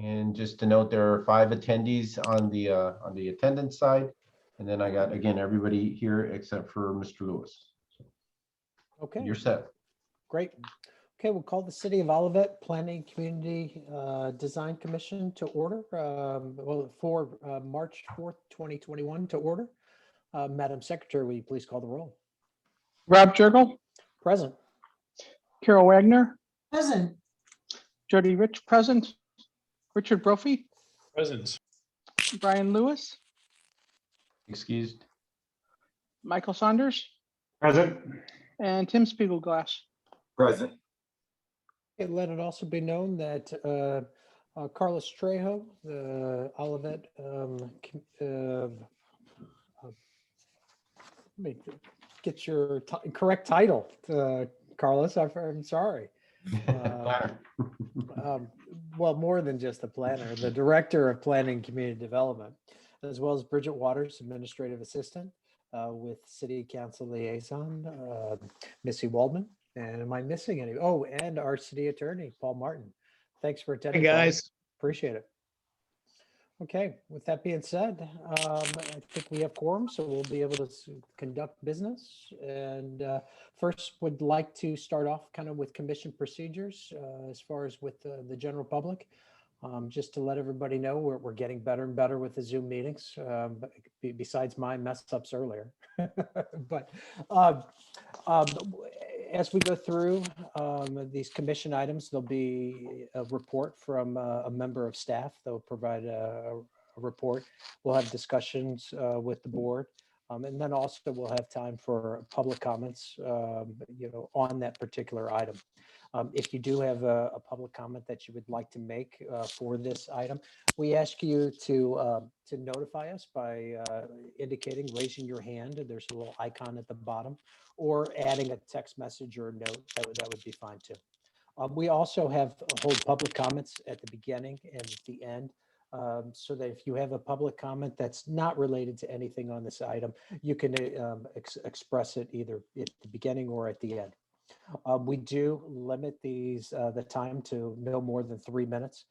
And just to note, there are 5 attendees on the attendance side. And then I got, again, everybody here except for Mr. Lewis. Okay, You're set. great. Okay, we'll call the City of Olivet Planning Community Design Commission to order. Well, for March 4th, 2021 to order. Madam Secretary, will you please call the roll? Rob Jurgel, Present. Carol Wagner, Present. Jody Rich, present. Richard Brophy, Present. Brian Lewis, Excused. Michael Saunders, Present. and Tim Spiegelglass. Present. Okay, let it also be known that Carlos Trejo, the Olivet, let me get your correct title, Carlos. I'm sorry. Planner. Well, more than just the planner, the Director of Planning and Community Development, as well as Bridget Waters, Administrative Assistant with City Council Liaison, Missy Waldman. And am I missing any? Oh, and our City Attorney, Paul Martin. Thanks for attending. Hey, Paul. guys. Appreciate it. Okay, with that being said, I think we have quorum, so we'll be able to conduct business. And first, would like to start off kind of with commission procedures as far as with the general public. Just to let everybody know, we're getting better and better with the Zoom meetings, besides my mess ups earlier. But as we go through these commission items, there'll be a report from a member of staff. They'll provide a report. We'll have discussions with the board. And then also we'll have time for public comments, on that particular item. If you do have a public comment that you would like to make for this item, we ask you to notify us by indicating, raising your hand. There's a little icon at the bottom, or adding a text message or a note. That would be fine too. We also hold public comments at the beginning and at the end. So that if you have a public comment that's not related to anything on this item, you can express it either at the beginning or at the end. We do limit the time to no more than 3 minutes,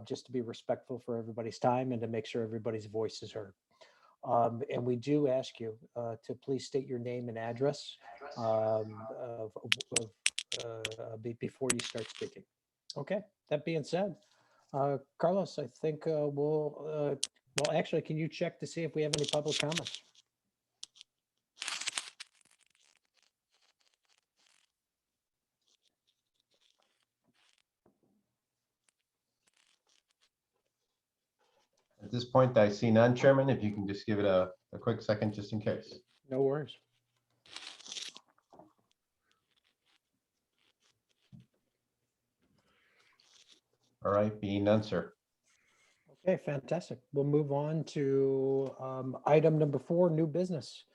just to be respectful for everybody's time and to make sure everybody's voice is heard. And we do ask you to please state your name and address before you start speaking. Okay, that being said, Carlos, I think well, actually, can you check to see if we have any public comments? At this point, I see none, Chairman. If you can just give it a quick second, just in case. No worries. All right, being none, sir. Okay, fantastic. We'll move on to item number 4, new business.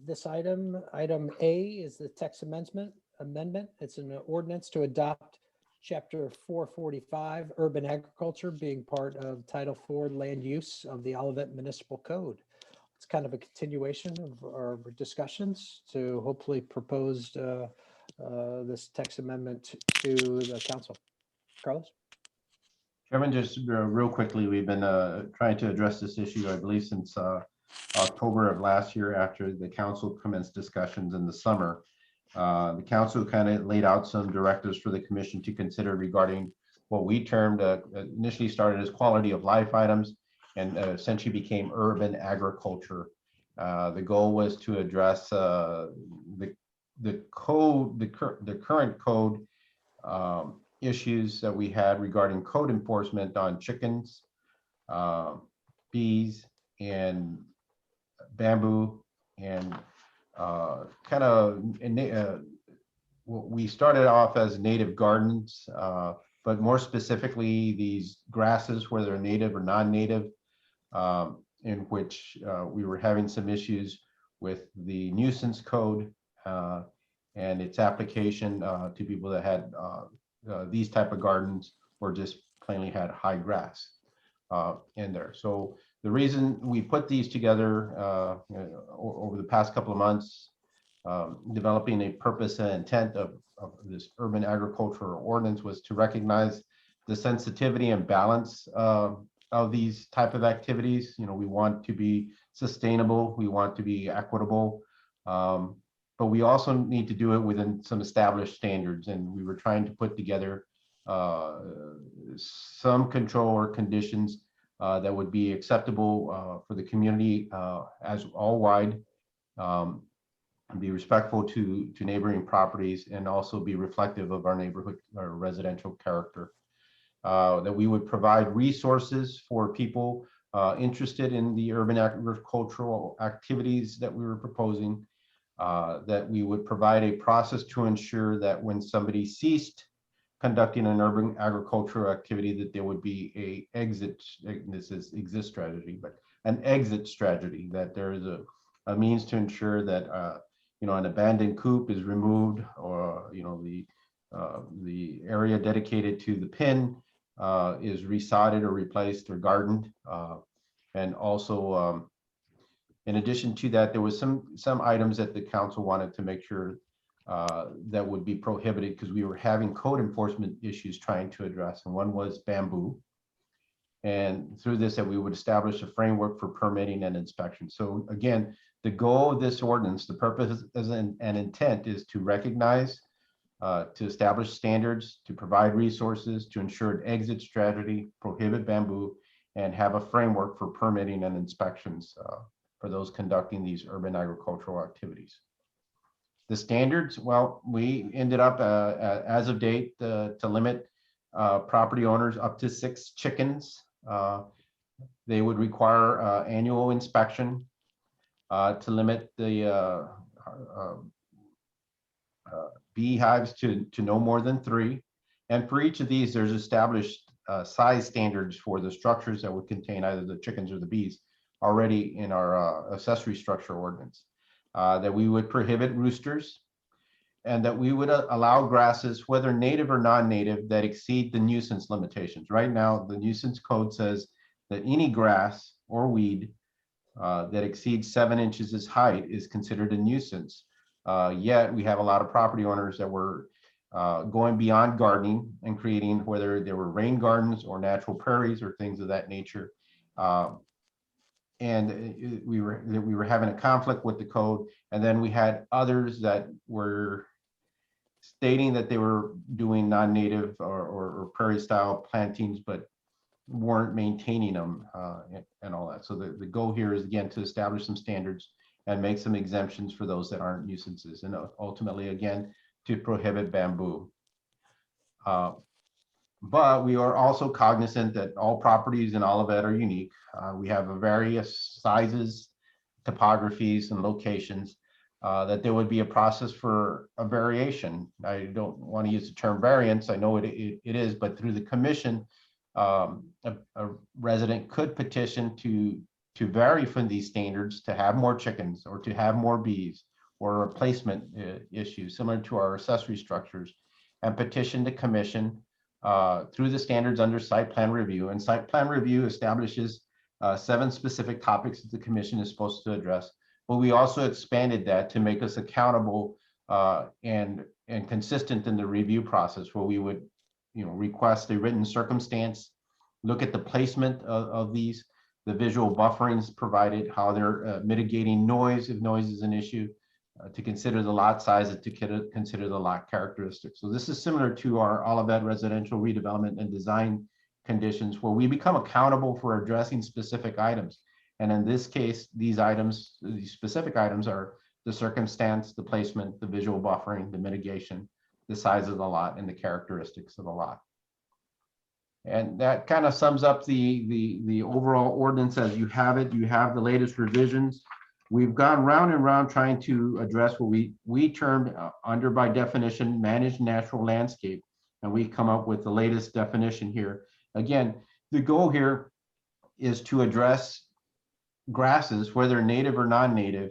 This item A, is the text amendment. It's an ordinance to adopt Chapter 445, Urban Agriculture, being part of Title 4 Land Use of the Olivet Municipal Code. It's kind of a continuation of our discussions to hopefully propose this text amendment to the council. Carlos? Chairman, just real quickly, we've been trying to address this issue, I believe, since October of last year, after the council commenced discussions in the summer. The council kind of laid out some directives for the commission to consider regarding what we termed, initially started as quality of life items, and essentially became urban agriculture. The goal was to address the current code issues that we had regarding code enforcement on chickens, bees, and bamboo, and we started off as native gardens, but more specifically these grasses, whether they're native or non-native, in which we were having some issues with the nuisance code and its application to people that had these type of gardens, or just plainly had high grass in there. So the reason we put these together over the past couple of months, developing a purpose and intent of this urban agricultural ordinance, was to recognize the sensitivity and balance of these type of activities. You know, we want to be sustainable, we want to be equitable, but we also need to do it within some established standards. And we were trying to put together some control or conditions that would be acceptable for the community as all wide, and be respectful to neighboring properties, and also be reflective of our neighborhood or residential character. That we would provide resources for people interested in the urban agricultural activities that we were proposing. That we would provide a process to ensure that when somebody ceased conducting an urban agricultural activity, that there would be a exit, this is exit strategy, but an exit strategy, that there is a means to ensure that you know, an abandoned coop is removed, or you know, the area dedicated to the pen is resodded or replaced or gardened. And also, in addition to that, there was some items that the council wanted to make sure that would be prohibited, because we were having code enforcement issues trying to address, and one was bamboo. And through this, that we would establish a framework for permitting and inspection. So again, the goal of this ordinance, the purpose and intent is to recognize, to establish standards, to provide resources, to ensure an exit strategy, prohibit bamboo, and have a framework for permitting and inspections for those conducting these urban agricultural activities. The standards, well, we ended up as of date to limit property owners up to 6 chickens. They would require annual inspection, to limit the beehives to no more than 3. And for each of these, there's established size standards for the structures that would contain either the chickens or the bees already in our accessory structure ordinance. That we would prohibit roosters, and that we would allow grasses, whether native or non-native, that exceed the nuisance limitations. Right now, the nuisance code says that any grass or weed that exceeds 7 inches in height is considered a nuisance. Yet we have a lot of property owners that were going beyond gardening and creating, whether they were rain gardens or natural prairies or things of that nature. And we were having a conflict with the code. And then we had others that were stating that they were doing non-native or prairie style plantings, but weren't maintaining them and all that. So the goal here is, again, to establish some standards and make some exemptions for those that aren't nuisances, and ultimately, again, to prohibit bamboo. But we are also cognizant that all properties in Olivet are unique. We have various sizes, topographies, and locations, that there would be a process for a variation. I don't want to use the term variance. I know it is, but through the commission, a resident could petition to vary from these standards, to have more chickens or to have more bees, or a replacement issue similar to our accessory structures, and petition the commission through the standards under site plan review. And site plan review establishes 7 specific topics that the commission is supposed to address. But we also expanded that to make us accountable and consistent in the review process, where we would, request a written circumstance, look at the placement of these, the visual bufferings provided, how they're mitigating noise if noise is an issue, to consider the lot size, and to consider the lot characteristics. So this is similar to our Olivet residential redevelopment and design conditions, where we become accountable for addressing specific items. And in this case, these specific items are the circumstance, the placement, the visual buffering, the mitigation, the size of the lot, and the characteristics of the lot. And that kind of sums up the overall ordinance as you have it. You have the latest revisions. We've gone round and round trying to address what we termed under, by definition, managed natural landscape. And we come up with the latest definition here. Again, the goal here is to address grasses, whether native or non-native,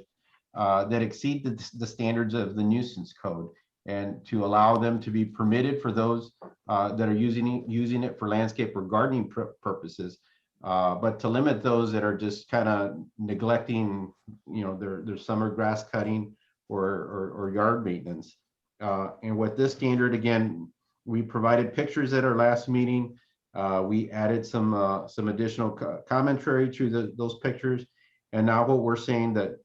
that exceed the standards of the nuisance code, and to allow them to be permitted for those that are using it for landscape or gardening purposes, but to limit those that are just kind of neglecting, their summer grass cutting or yard maintenance. And what this standard, again, We provided pictures at our last meeting. We added some additional commentary to those pictures. And now what we're saying that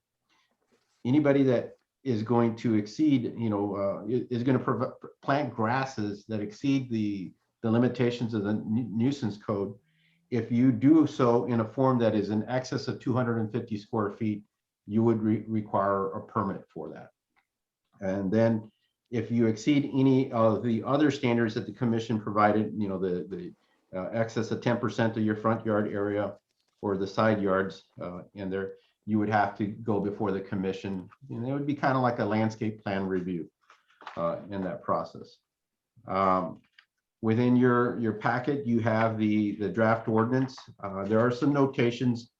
anybody that is going to exceed, is going to plant grasses that exceed the limitations of the nuisance code. If you do so in a form that is in excess of 250 square feet, you would require a permit for that. And then if you exceed any of the other standards that the commission provided, the excess of 10% of your front yard area or the side yards in there, you would have to go before the commission. And it would be kind of like a landscape plan review in that process. Within your packet, you have the draft ordinance. There are some notations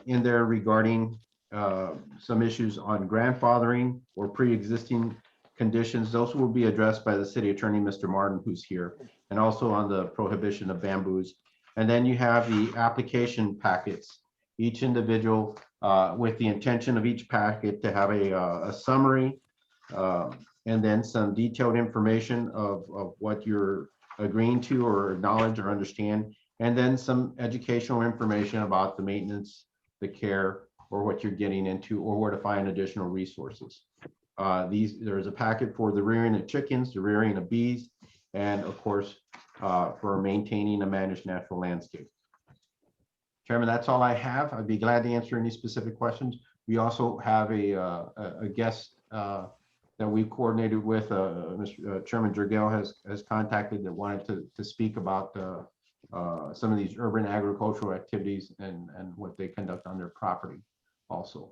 in there regarding some issues on grandfathering or pre-existing conditions. Those will be addressed by the city attorney, Mr. Martin, who's here, and also on the prohibition of bamboos. And then you have the application packets, each individual with the intention of each packet to have a summary and then some detailed information of what you're agreeing to or acknowledge or understand, and then some educational information about the maintenance, the care, or what you're getting into, or where to find additional resources. There's a packet for the rearing of chickens, the rearing of bees, and of course, for maintaining a managed natural landscape. Chairman, that's all I have. I'd be glad to answer any specific questions. We also have a guest that we've coordinated with. Mr. Chairman Jergel has contacted that wanted to speak about some of these urban agricultural activities and what they conduct on their property also.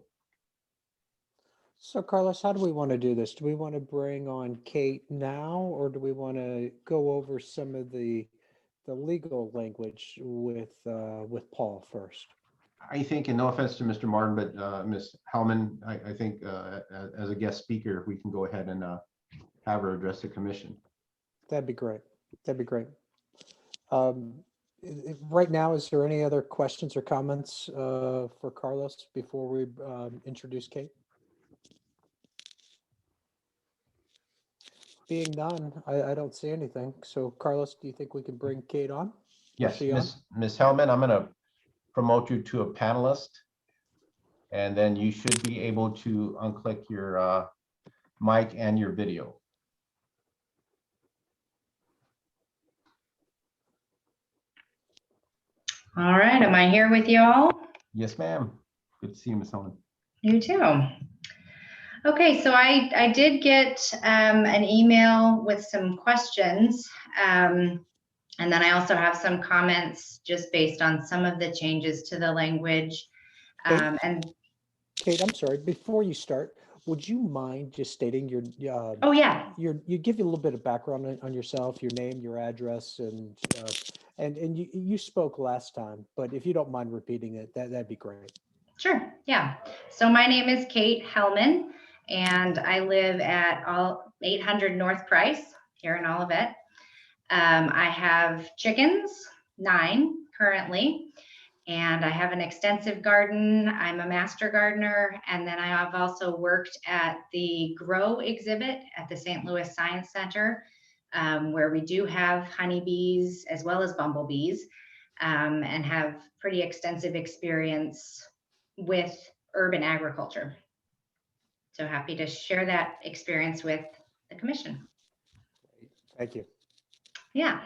So Carlos, how do we want to do this? Do we want to bring on Kate now, or do we want to go over some of the legal language with Paul first? I think, and no offense to Mr. Martin, but Ms. Hellman, I think as a guest speaker, we can go ahead and have her address the commission. That'd be great. That'd be great. Right now, is there any other questions or comments for Carlos before we introduce Kate? Being none, I don't see anything. So Carlos, do you think we can bring Kate on? Yes, Ms. Hellman, I'm going to promote you to a panelist, and then you should be able to unclick your mic and your video. All right, am I here with you all? Yes, ma'am. Good to see you, Ms. Hellman. You too. Okay, so I did get an email with some questions, and then I also have some comments just based on some of the changes to the language. Kate, I'm sorry, before you start, would you mind just stating your oh yeah, you give you a little bit of background on yourself, your name, your address, and you spoke last time, but if you don't mind repeating it, that'd be great. sure, yeah. So my name is Kate Hellman, and I live at 800 North Price here in Olivet. I have chickens, 9 currently, and I have an extensive garden. I'm a master gardener, and then I have also worked at the Grow exhibit at the St. Louis Science Center, where we do have honeybees as well as bumblebees, and have pretty extensive experience with urban agriculture. So happy to share that experience with the commission. Thank you. Yeah,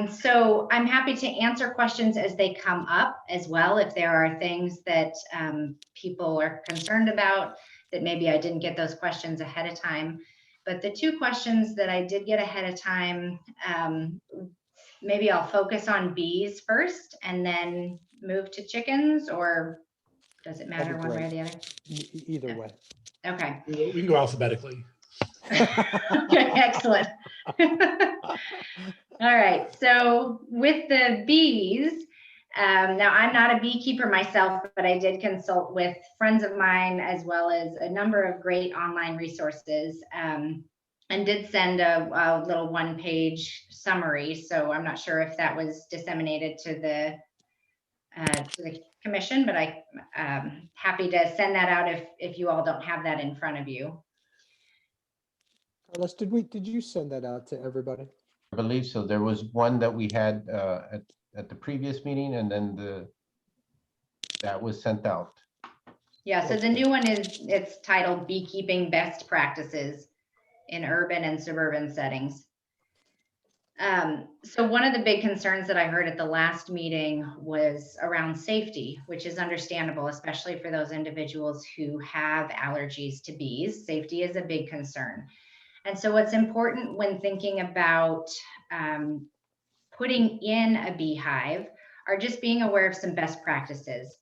so I'm happy to answer questions as they come up as well. If there are things that people are concerned about that maybe I didn't get those questions ahead of time. But the 2 questions that I did get ahead of time, maybe I'll focus on bees first and then move to chickens, or does it matter one way or the other? Either way. Okay. We can go alphabetically. Okay, excellent. All right, so with the bees, now I'm not a beekeeper myself, but I did consult with friends of mine as well as a number of great online resources, and did send a little 1-page summary. So I'm not sure if that was disseminated to the commission, but I'm happy to send that out if you all don't have that in front of you. Carlos, did you send that out to everybody? I believe so. There was one that we had at the previous meeting, and then that was sent out. Yeah, so the new one it's titled Beekeeping Best Practices in Urban and Suburban Settings. So one of the big concerns that I heard at the last meeting was around safety, which is understandable, especially for those individuals who have allergies to bees. Safety is a big concern. And so what's important when thinking about putting in a beehive are just being aware of some best practices.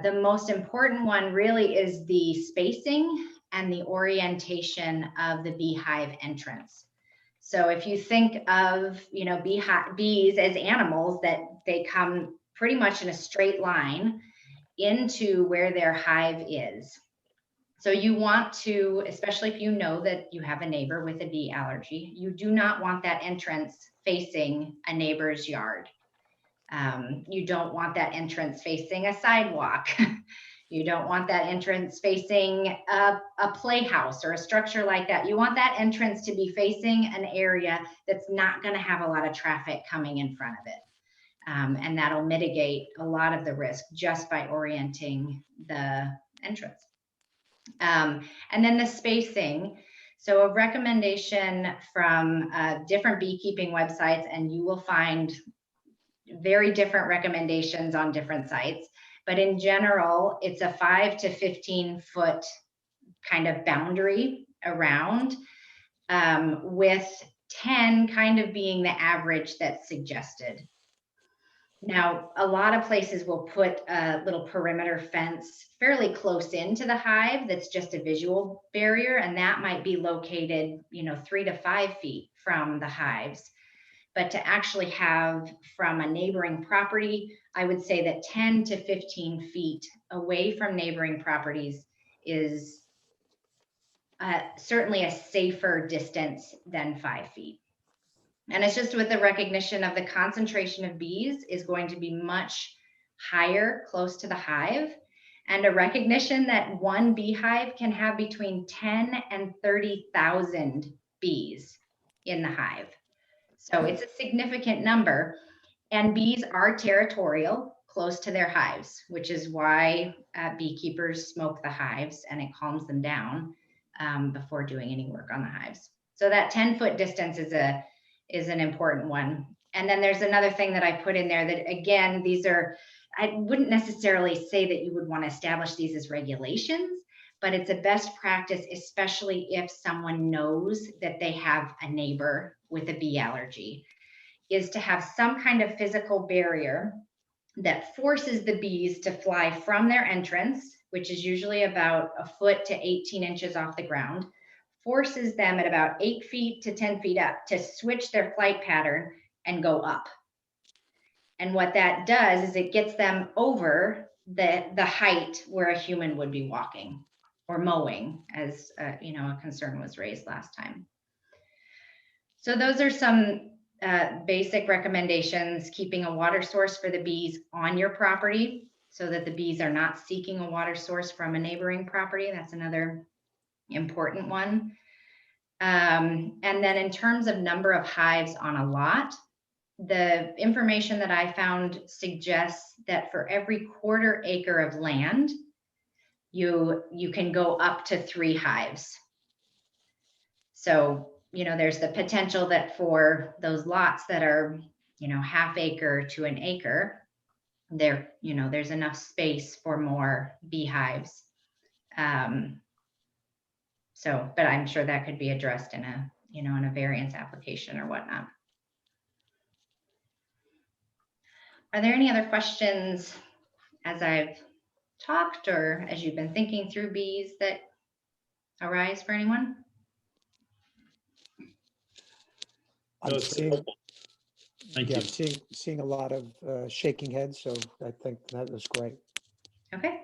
The most important one really is the spacing and the orientation of the beehive entrance. So if you think of, bees as animals, that they come pretty much in a straight line into where their hive is. So you want to, especially if you know that you have a neighbor with a bee allergy, you do not want that entrance facing a neighbor's yard. You don't want that entrance facing a sidewalk. You don't want that entrance facing a playhouse or a structure like that. You want that entrance to be facing an area that's not going to have a lot of traffic coming in front of it. And that'll mitigate a lot of the risk just by orienting the entrance. And then the spacing. So a recommendation from different beekeeping websites, and you will find very different recommendations on different sites. But in general, it's a 5 to 15 foot kind of boundary around, with 10 kind of being the average that's suggested. Now, a lot of places will put a little perimeter fence fairly close into the hive that's just a visual barrier, and that might be located, 3 to 5 feet from the hives. But to actually have from a neighboring property, I would say that 10 to 15 feet away from neighboring properties is certainly a safer distance than 5 feet. And it's just with the recognition of the concentration of bees is going to be much higher close to the hive, and a recognition that one beehive can have between 10 and 30,000 bees in the hive. So it's a significant number, and bees are territorial close to their hives, which is why beekeepers smoke the hives, and it calms them down before doing any work on the hives. So that 10-foot distance is an important one. And then there's another thing that I put in there that, again, I wouldn't necessarily say that you would want to establish these as regulations, but it's a best practice, especially if someone knows that they have a neighbor with a bee allergy, is to have some kind of physical barrier that forces the bees to fly from their entrance, which is usually about a foot to 18 inches off the ground, forces them at about 8 feet to 10 feet up to switch their flight pattern and go up. And what that does is it gets them over the height where a human would be walking or mowing, as a concern was raised last time. So those are some basic recommendations: keeping a water source for the bees on your property so that the bees are not seeking a water source from a neighboring property. That's another important one. And then in terms of number of hives on a lot, the information that I found suggests that for every 1/4 acre of land, you can go up to 3 hives. So, there's the potential that for those lots that are, 1/2 acre to 1 acre, there's enough space for more beehives. But I'm sure that could be addressed in a variance application or whatnot. Are there any other questions as I've talked or as you've been thinking through bees that arise for anyone? I'm seeing, Thank yeah, you. I'm seeing a lot of shaking heads, so I think that was great. Okay.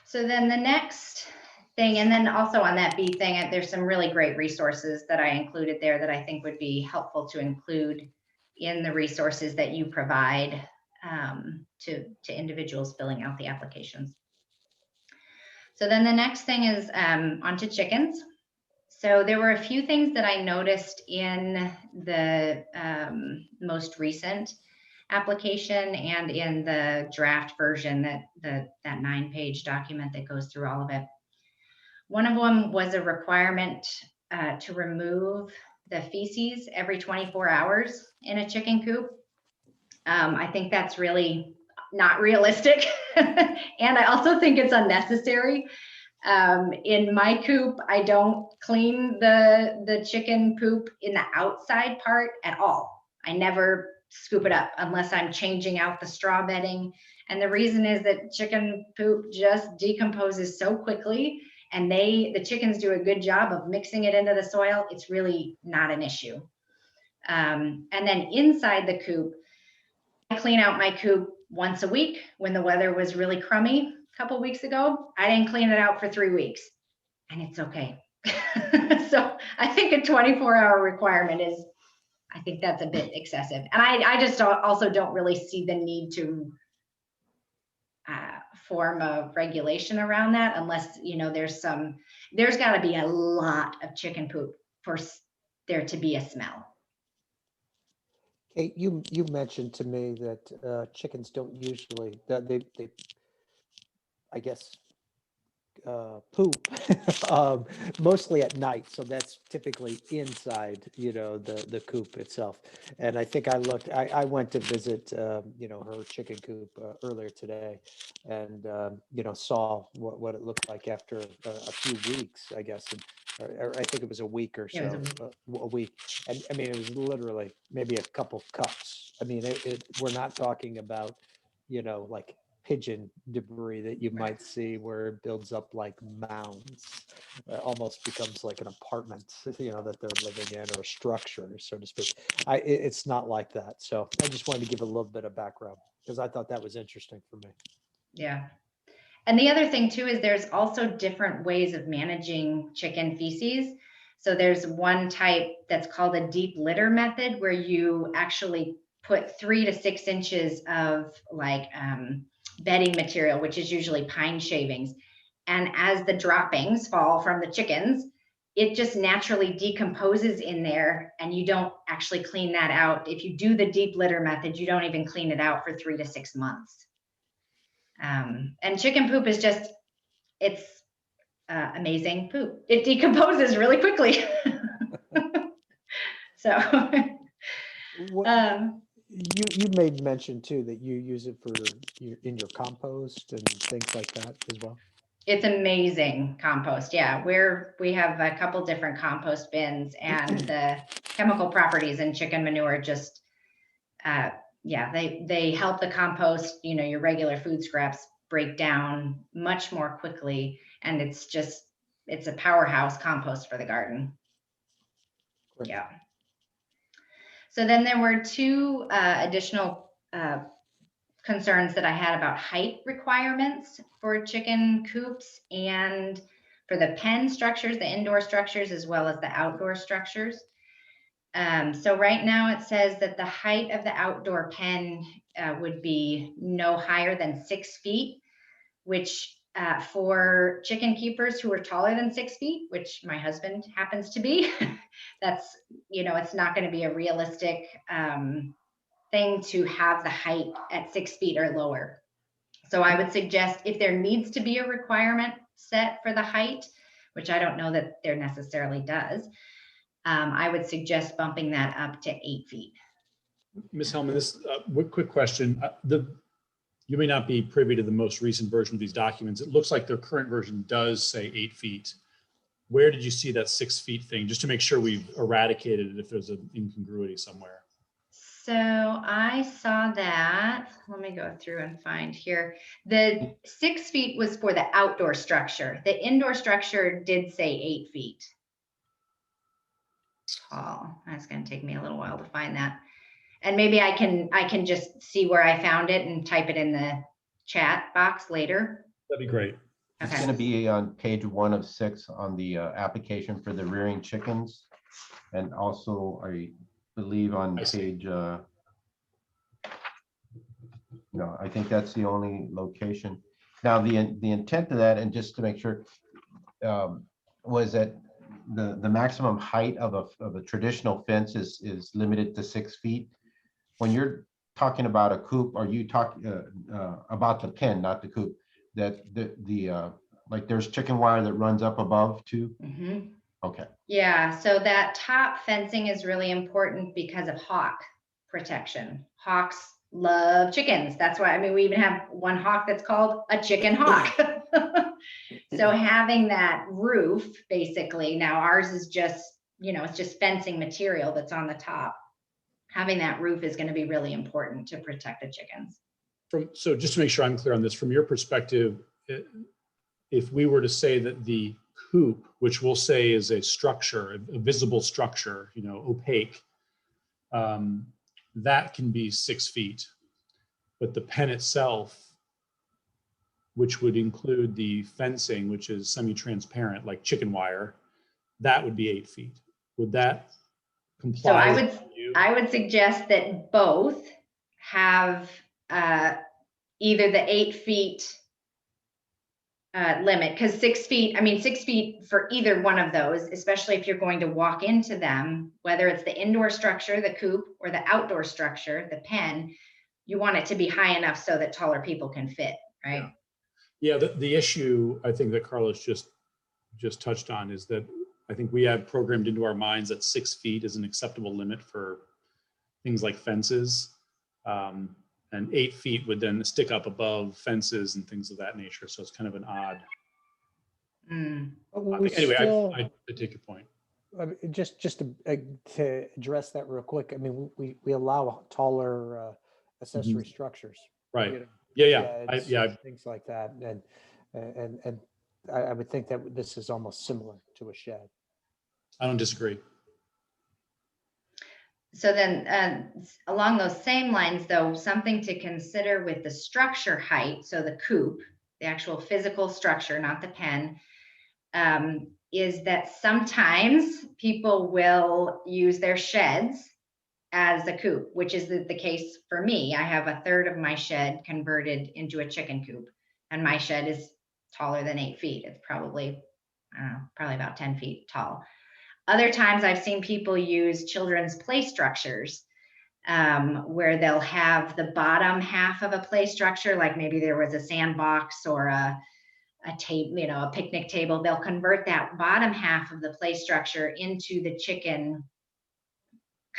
So then the next thing, and then also on that bee thing, there's some really great resources that I included there that I think would be helpful to include in the resources that you provide to individuals filling out the applications. So then the next thing is onto chickens. So there were a few things that I noticed in the most recent application and in the draft version, that 9-page document that goes through all of it. One of them was a requirement to remove the feces every 24 hours in a chicken coop. I think that's really not realistic. And I also think it's unnecessary. In my coop, I don't clean the chicken poop in the outside part at all. I never scoop it up unless I'm changing out the straw bedding. And the reason is that chicken poop just decomposes so quickly, and the chickens do a good job of mixing it into the soil. It's really not an issue. And then inside the coop, I clean out my coop once a week. When the weather was really crummy a couple weeks ago, I didn't clean it out for 3 weeks, and it's okay. So I think a 24-hour requirement is, I think that's a bit excessive. And I just also don't really see the need to form a regulation around that, unless, you know, there's got to be a lot of chicken poop for there to be a smell. Kate, you mentioned to me that chickens don't usually, that they I guess, poop mostly at night. So that's typically inside, you know, the coop itself. And I think I went to visit, you know, her chicken coop earlier today, and, you know, saw what it looked like after a few weeks, I guess. And, or I think it was a week or It was so, a week. And I mean, it was literally maybe a couple cups. I mean, we're not talking about, you know, like pigeon debris that you might see where it builds up like mounds, almost becomes like an apartment, you know, that they're living in, or a structure, so to speak. It's not like that. So I just wanted to give a little bit of background because I thought that was interesting for me. Yeah. And the other thing too is there's also different ways of managing chicken feces. So there's one type that's called a deep litter method, where you actually put 3 to 6 inches of like bedding material, which is usually pine shavings. And as the droppings fall from the chickens, it just naturally decomposes in there, and you don't actually clean that out. If you do the deep litter method, you don't even clean it out for 3 to 6 months. And chicken poop is just, it's amazing poop. It decomposes really quickly. So, You made mention too that you use it for in your compost and things like that as well. it's amazing compost. Yeah, we have a couple different compost bins, and the chemical properties in chicken manure just, yeah, they help the compost, you know, your regular food scraps break down much more quickly. And it's a powerhouse compost for the garden. Great. Yeah. So then there were 2 additional concerns that I had about height requirements for chicken coops and for the pen structures, the indoor structures, as well as the outdoor structures. So right now it says that the height of the outdoor pen would be no higher than 6 feet, which for chicken keepers who are taller than 6 feet, which my husband happens to be, that's, you know, it's not going to be a realistic thing to have the height at 6 feet or lower. So I would suggest, if there needs to be a requirement set for the height, which I don't know that there necessarily does, I would suggest bumping that up to 8 feet. Ms. Hellman, this quick question. You may not be privy to the most recent version of these documents. It looks like their current version does say 8 feet. Where did you see that 6 feet thing? Just to make sure we've eradicated it if there's an incongruity somewhere. So I saw that. Let me go through and find here. The 6 feet was for the outdoor structure. The indoor structure did say 8 feet tall. That's going to take me a little while to find that. And maybe I can just see where I found it and type it in the chat box later. That'd be great. It's Okay. going to be on page 1 of 6 on the application for the rearing chickens. And also, I believe on page, no, I think that's the only location. Now, the intent of that, and just to make sure, was that the maximum height of a traditional fence is limited to 6 feet. When you're talking about a coop, are you talking about the pen, not the coop? That like there's chicken wire that runs up above too? Mhm. Okay, Yeah, so that top fencing is really important because of hawk protection. Hawks love chickens. That's why, I mean, we even have one hawk that's called a chicken hawk. So having that roof, basically, now ours is just, it's just fencing material that's on the top. Having that roof is going to be really important to protect the chickens. So just to make sure I'm clear on this, from your perspective, if we were to say that the coop, which we'll say is a structure, a visible structure, opaque, that can be 6 feet. But the pen itself, which would include the fencing, which is semi-transparent, like chicken wire, that would be 8 feet. Would that comply? So with you? I would suggest that both have either the 8 feet limit, because 6 feet, 6 feet for either one of those, especially if you're going to walk into them, whether it's the indoor structure, the coop, or the outdoor structure, the pen, you want it to be high enough so that taller people can fit, right? Yeah, the issue I think that Carlos just touched on is that I think we have programmed into our minds that 6 feet is an acceptable limit for things like fences. And 8 feet would then stick up above fences and things of that nature. So it's kind of an odd. Mm. Anyway, I take your point. Just to address that real quick, I mean, we allow taller accessory structures. Right. You know, Yeah. things like that, and I would think that this is almost similar to a shed. I don't disagree. So then along those same lines, though, something to consider with the structure height, so the coop, the actual physical structure, not the pen, is that sometimes people will use their sheds as a coop, which is the case for me. I have a third of my shed converted into a chicken coop, and my shed is taller than 8 feet. It's probably, I don't know, probably about 10 feet tall. Other times I've seen people use children's play structures where they'll have the bottom half of a play structure, like maybe there was a sandbox or a table, a picnic table. They'll convert that bottom half of the play structure into the chicken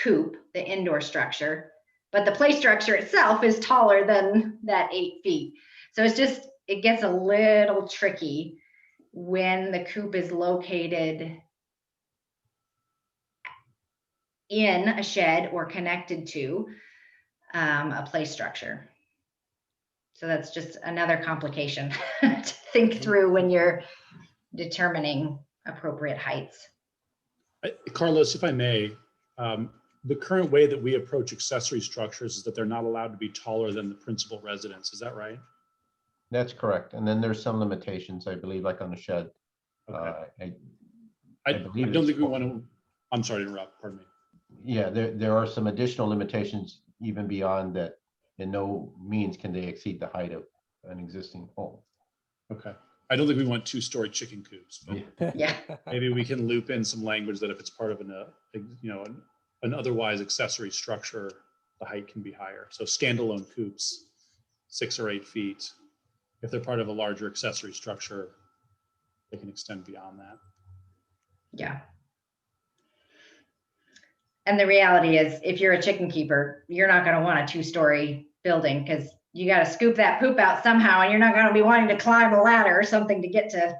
coop, the indoor structure, but the play structure itself is taller than that 8 feet. So it gets a little tricky when the coop is located in a shed or connected to a play structure. So that's just another complication to think through when you're determining appropriate heights. Carlos, if I may, the current way that we approach accessory structures is that they're not allowed to be taller than the principal residence. Is that right? that's correct. And then there's some limitations, I believe, like on the shed. Okay. I I believe don't it's think we want to, I'm sorry to interrupt, pardon me. Yeah, there are some additional limitations even beyond that. In no means can they exceed the height of an existing home. Okay. I don't think we want 2-story chicken coops, but Yeah. maybe we can loop in some language that if it's part of an otherwise accessory structure, the height can be higher. So standalone coops, 6 or 8 feet. If they're part of a larger accessory structure, they can extend beyond that. Yeah. And the reality is, if you're a chicken keeper, you're not going to want a 2-story building because you got to scoop that poop out somehow, and you're not going to be wanting to climb a ladder or something to get to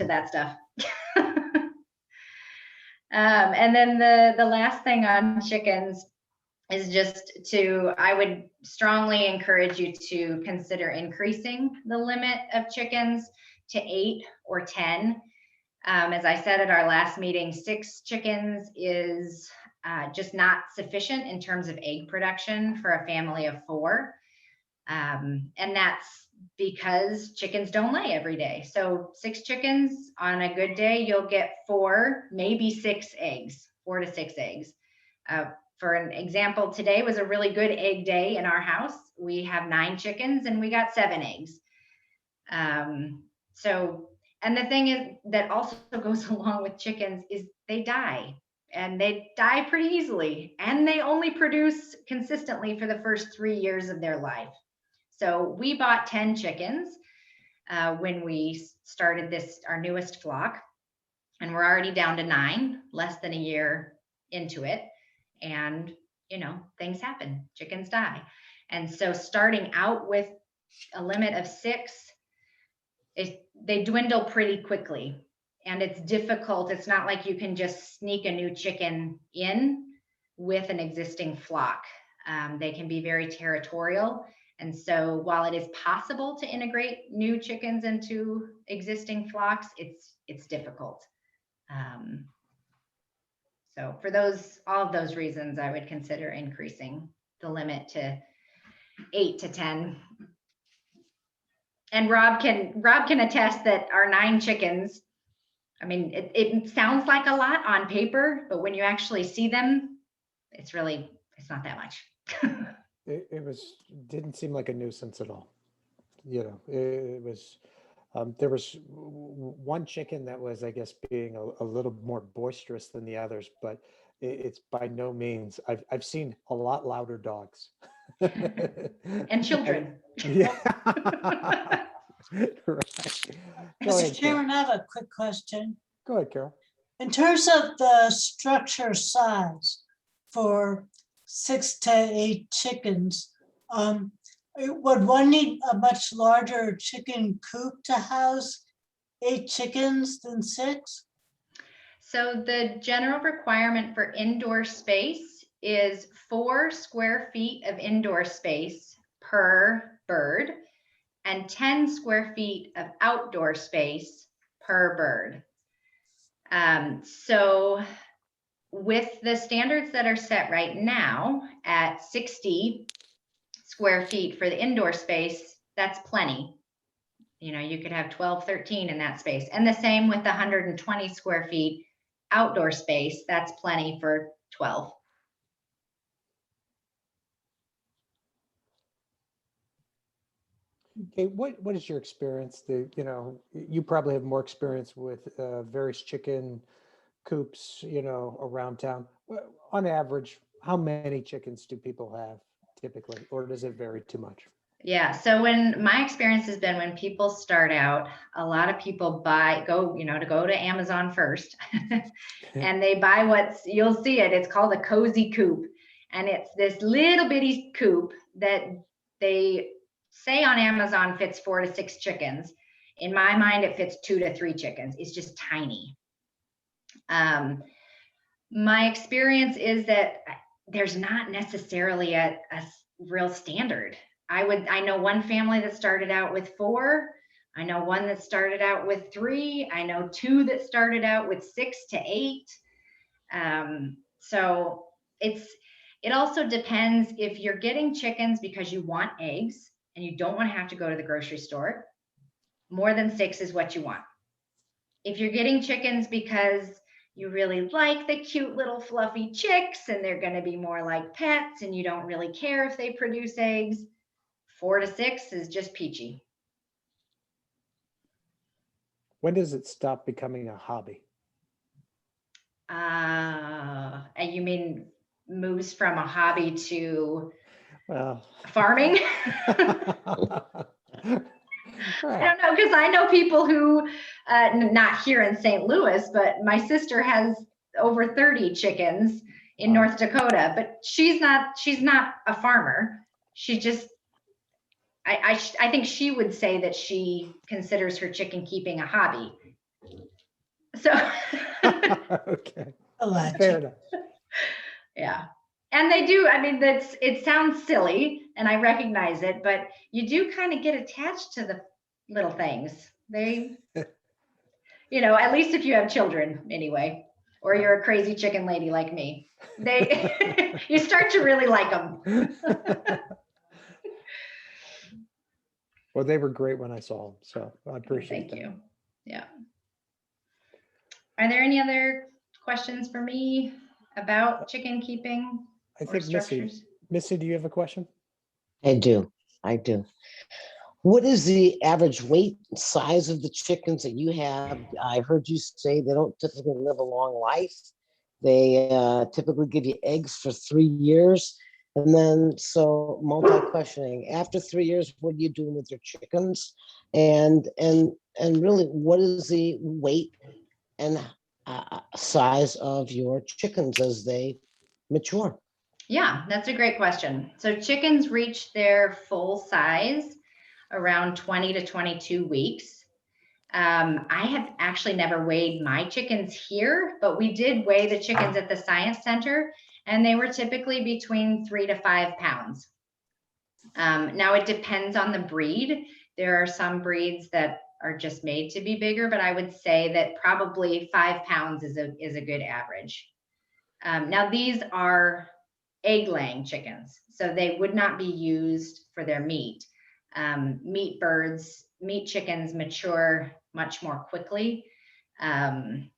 that stuff. And then the last thing on chickens is just I would strongly encourage you to consider increasing the limit of chickens to 8 or 10. As I said at our last meeting, 6 chickens is just not sufficient in terms of egg production for a family of 4. And that's because chickens don't lay every day. So 6 chickens on a good day, you'll get 4, maybe 6 eggs, 4 to 6 eggs. For an example, today was a really good egg day in our house. We have 9 chickens and we got 7 eggs. And the thing is that also goes along with chickens is they die, and they die pretty easily, and they only produce consistently for the first 3 years of their life. So we bought 10 chickens when we started our newest flock, and we're already down to 9, less than a year into it. And, things happen, chickens die. And so starting out with a limit of 6, they dwindle pretty quickly, and it's difficult. It's not like you can just sneak a new chicken in with an existing flock. They can be very territorial. And so while it is possible to integrate new chickens into existing flocks, it's difficult. So for all of those reasons, I would consider increasing the limit to 8 to 10. And Rob can attest that our 9 chickens, I mean, it sounds like a lot on paper, but when you actually see them, it's not that much. Didn't seem like a nuisance at all. It was, there was one chicken that was, I guess, being a little more boisterous than the others, but it's by no means, I've seen a lot louder dogs. And children. Yeah. Right. Go Mr. ahead, Carol. Chairman, I have a quick question. Go ahead, Carol. In terms of the structure size for 6 to 8 chickens, would one need a much larger chicken coop to house 8 chickens than 6? So the general requirement for indoor space is 4 square feet of indoor space per bird and 10 square feet of outdoor space per bird. So with the standards that are set right now at 60 square feet for the indoor space, that's plenty. You could have 12, 13 in that space. And the same with the 120 square feet outdoor space, that's plenty for 12. Okay, what is your experience? You probably have more experience with various chicken coops, around town. On average, how many chickens do people have typically, or does it vary too much? Yeah, so when my experience has been when people start out, a lot of people go to Amazon first and they buy you'll see it's called a cozy coop. And it's this little bitty coop that they say on Amazon fits 4 to 6 chickens. In my mind, it fits 2 to 3 chickens. It's just tiny. My experience is that there's not necessarily a real standard. I know one family that started out with 4. I know one that started out with 3. I know 2 that started out with 6 to 8. So it also depends if you're getting chickens because you want eggs and you don't want to have to go to the grocery store. More than 6 is what you want. If you're getting chickens because you really like the cute little fluffy chicks and they're going to be more like pets and you don't really care if they produce eggs, 4 to 6 is just peachy. When does it stop becoming a hobby? And you mean moves from a hobby to farming? I don't know, because I know people who, not here in St. Louis, but my sister has over 30 chickens in North Dakota, but she's not a farmer. She just, I think she would say that she considers her chicken keeping a hobby. So. Okay. Alleged. Fair enough. Yeah. And they do, I mean, it sounds silly and I recognize it, but you do kind of get attached to the little things. They, at least if you have children anyway, or you're a crazy chicken lady like me, you start to really like them. Well, they were great when I saw them, so I appreciate Thank that. you. Yeah. Are there any other questions for me about chicken keeping? I Or think structures? Missy, do you have a question? I do. What is the average weight and size of the chickens that you have? I heard you say they don't typically live a long life. They typically give you eggs for 3 years. And then, so multi-questioning, after 3 years, what are you doing with your chickens? And really, what is the weight and size of your chickens as they mature? Yeah, that's a great question. So chickens reach their full size around 20 to 22 weeks. I have actually never weighed my chickens here, but we did weigh the chickens at the Science Center, and they were typically between 3 to 5 pounds. Now it depends on the breed. There are some breeds that are just made to be bigger, but I would say that probably 5 pounds is a good average. Now these are egg laying chickens, so they would not be used for their meat. Meat chickens mature much more quickly, and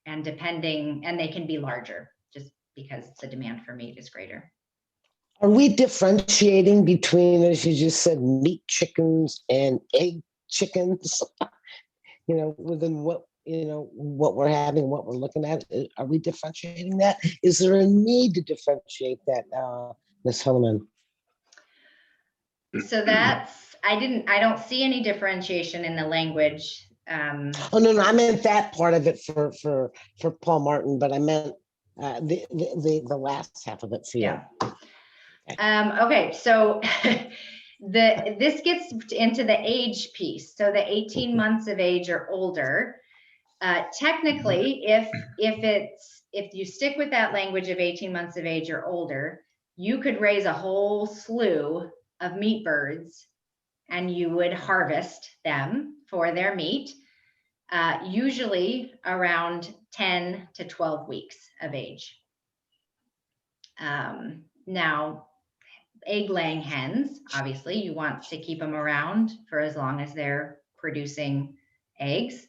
they can be larger just because the demand for meat is greater. Are we differentiating between, as you just said, meat chickens and egg chickens? Within what we're having, what we're looking at, are we differentiating that? Is there a need to differentiate that, Ms. Hillman? So I don't see any differentiation in the language. Oh, no, I meant that part of it for Paul Martin, but I meant the last half of it for you. Yeah. Okay, so this gets into the age piece. So the 18 months of age or older, technically, if you stick with that language of 18 months of age or older, you could raise a whole slew of meat birds and you would harvest them for their meat, usually around 10 to 12 weeks of age. Now, egg laying hens, obviously you want to keep them around for as long as they're producing eggs.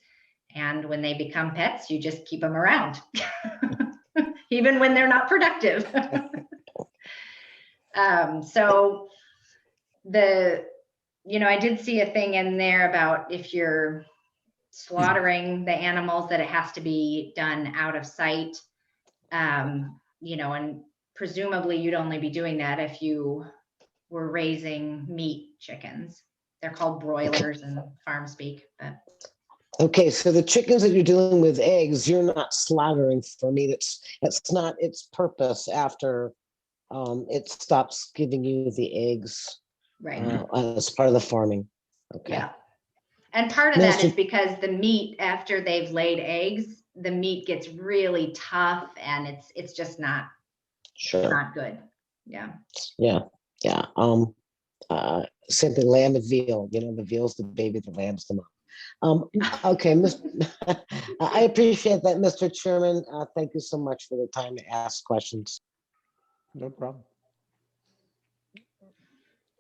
And when they become pets, you just keep them around, even when they're not productive. So I did see a thing in there about if you're slaughtering the animals, that it has to be done out of sight. And presumably you'd only be doing that if you were raising meat chickens. They're called broilers in farm speak, but. Okay, so the chickens that you're dealing with eggs, you're not slaughtering for meat. It's not its purpose after it stops giving you the eggs, Right. As part of the farming. Okay. Yeah. And part of that is because the meat, after they've laid eggs, the meat gets really tough and it's just not good. Yeah. Yeah. Same thing, lamb and veal. The veal's the baby, the lamb's the mom. Okay, I appreciate that, Mr. Chairman. Thank you so much for the time to ask questions. No problem.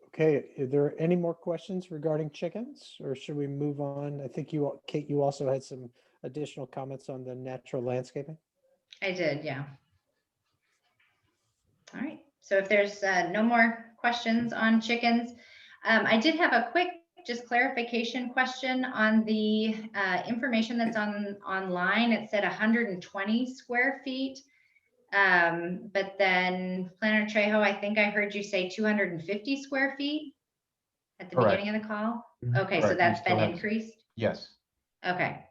Okay, are there any more questions regarding chickens, or should we move on? I think Kate, you also had some additional comments on the natural landscaping. I did, yeah. All right, so if there's no more questions on chickens, I did have a quick just clarification question on the information that's online. It said 120 square feet. But then Planner Trejo, I think I heard you say 250 square feet at the Correct. beginning of the call. Mhm. Okay, so Correct. that's We been still have- increased. Yes. Okay,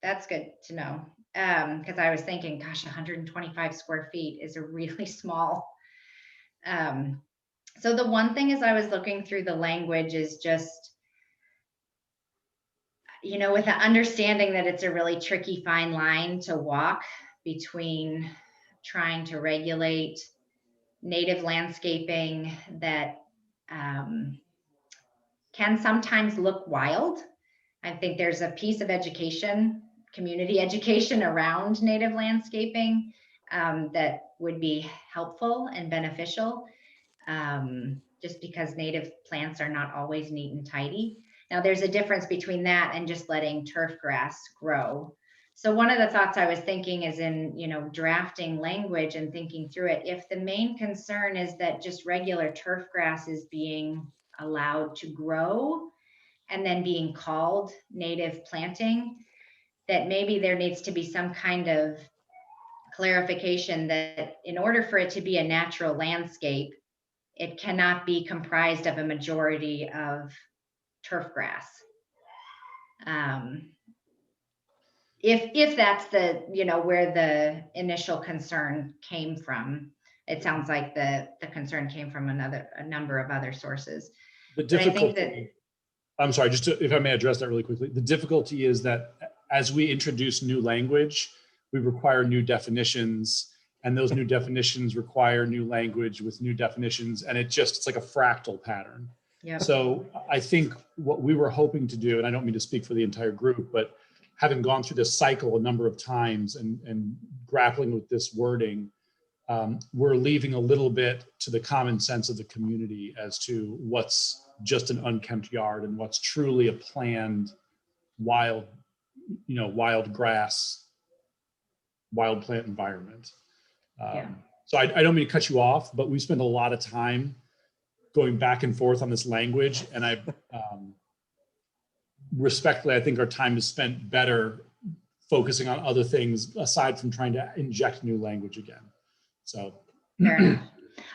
that's good to know. Because I was thinking, gosh, 125 square feet is a really small. So the one thing as I was looking through the language is just, with the understanding that it's a really tricky fine line to walk between trying to regulate native landscaping that can sometimes look wild. I think there's a piece of education, community education around native landscaping that would be helpful and beneficial, just because native plants are not always neat and tidy. Now there's a difference between that and just letting turf grass grow. So one of the thoughts I was thinking is in, drafting language and thinking through it, if the main concern is that just regular turf grass is being allowed to grow, and then being called native planting, that maybe there needs to be some kind of clarification that in order for it to be a natural landscape, it cannot be comprised of a majority of turf grass. If that's the, where the initial concern came from, it sounds like the concern came from a number of other sources. The But I think difficulty, I'm sorry, if I may address that really quickly. The difficulty is that as we introduce new language, we require new definitions, and those new definitions require new language with new definitions, and it's like a fractal pattern. Yeah. So I think what we were hoping to do, and I don't mean to speak for the entire group, but having gone through this cycle a number of times and grappling with this wording, we're leaving a little bit to the common sense of the community as to what's just an unkempt yard and what's truly a planned wild grass, wild plant environment. Yeah. So I don't mean to cut you off, but we spend a lot of time going back and forth on this language, and respectfully, I think our time is spent better focusing on other things aside from trying to inject new language again. So Fair enough.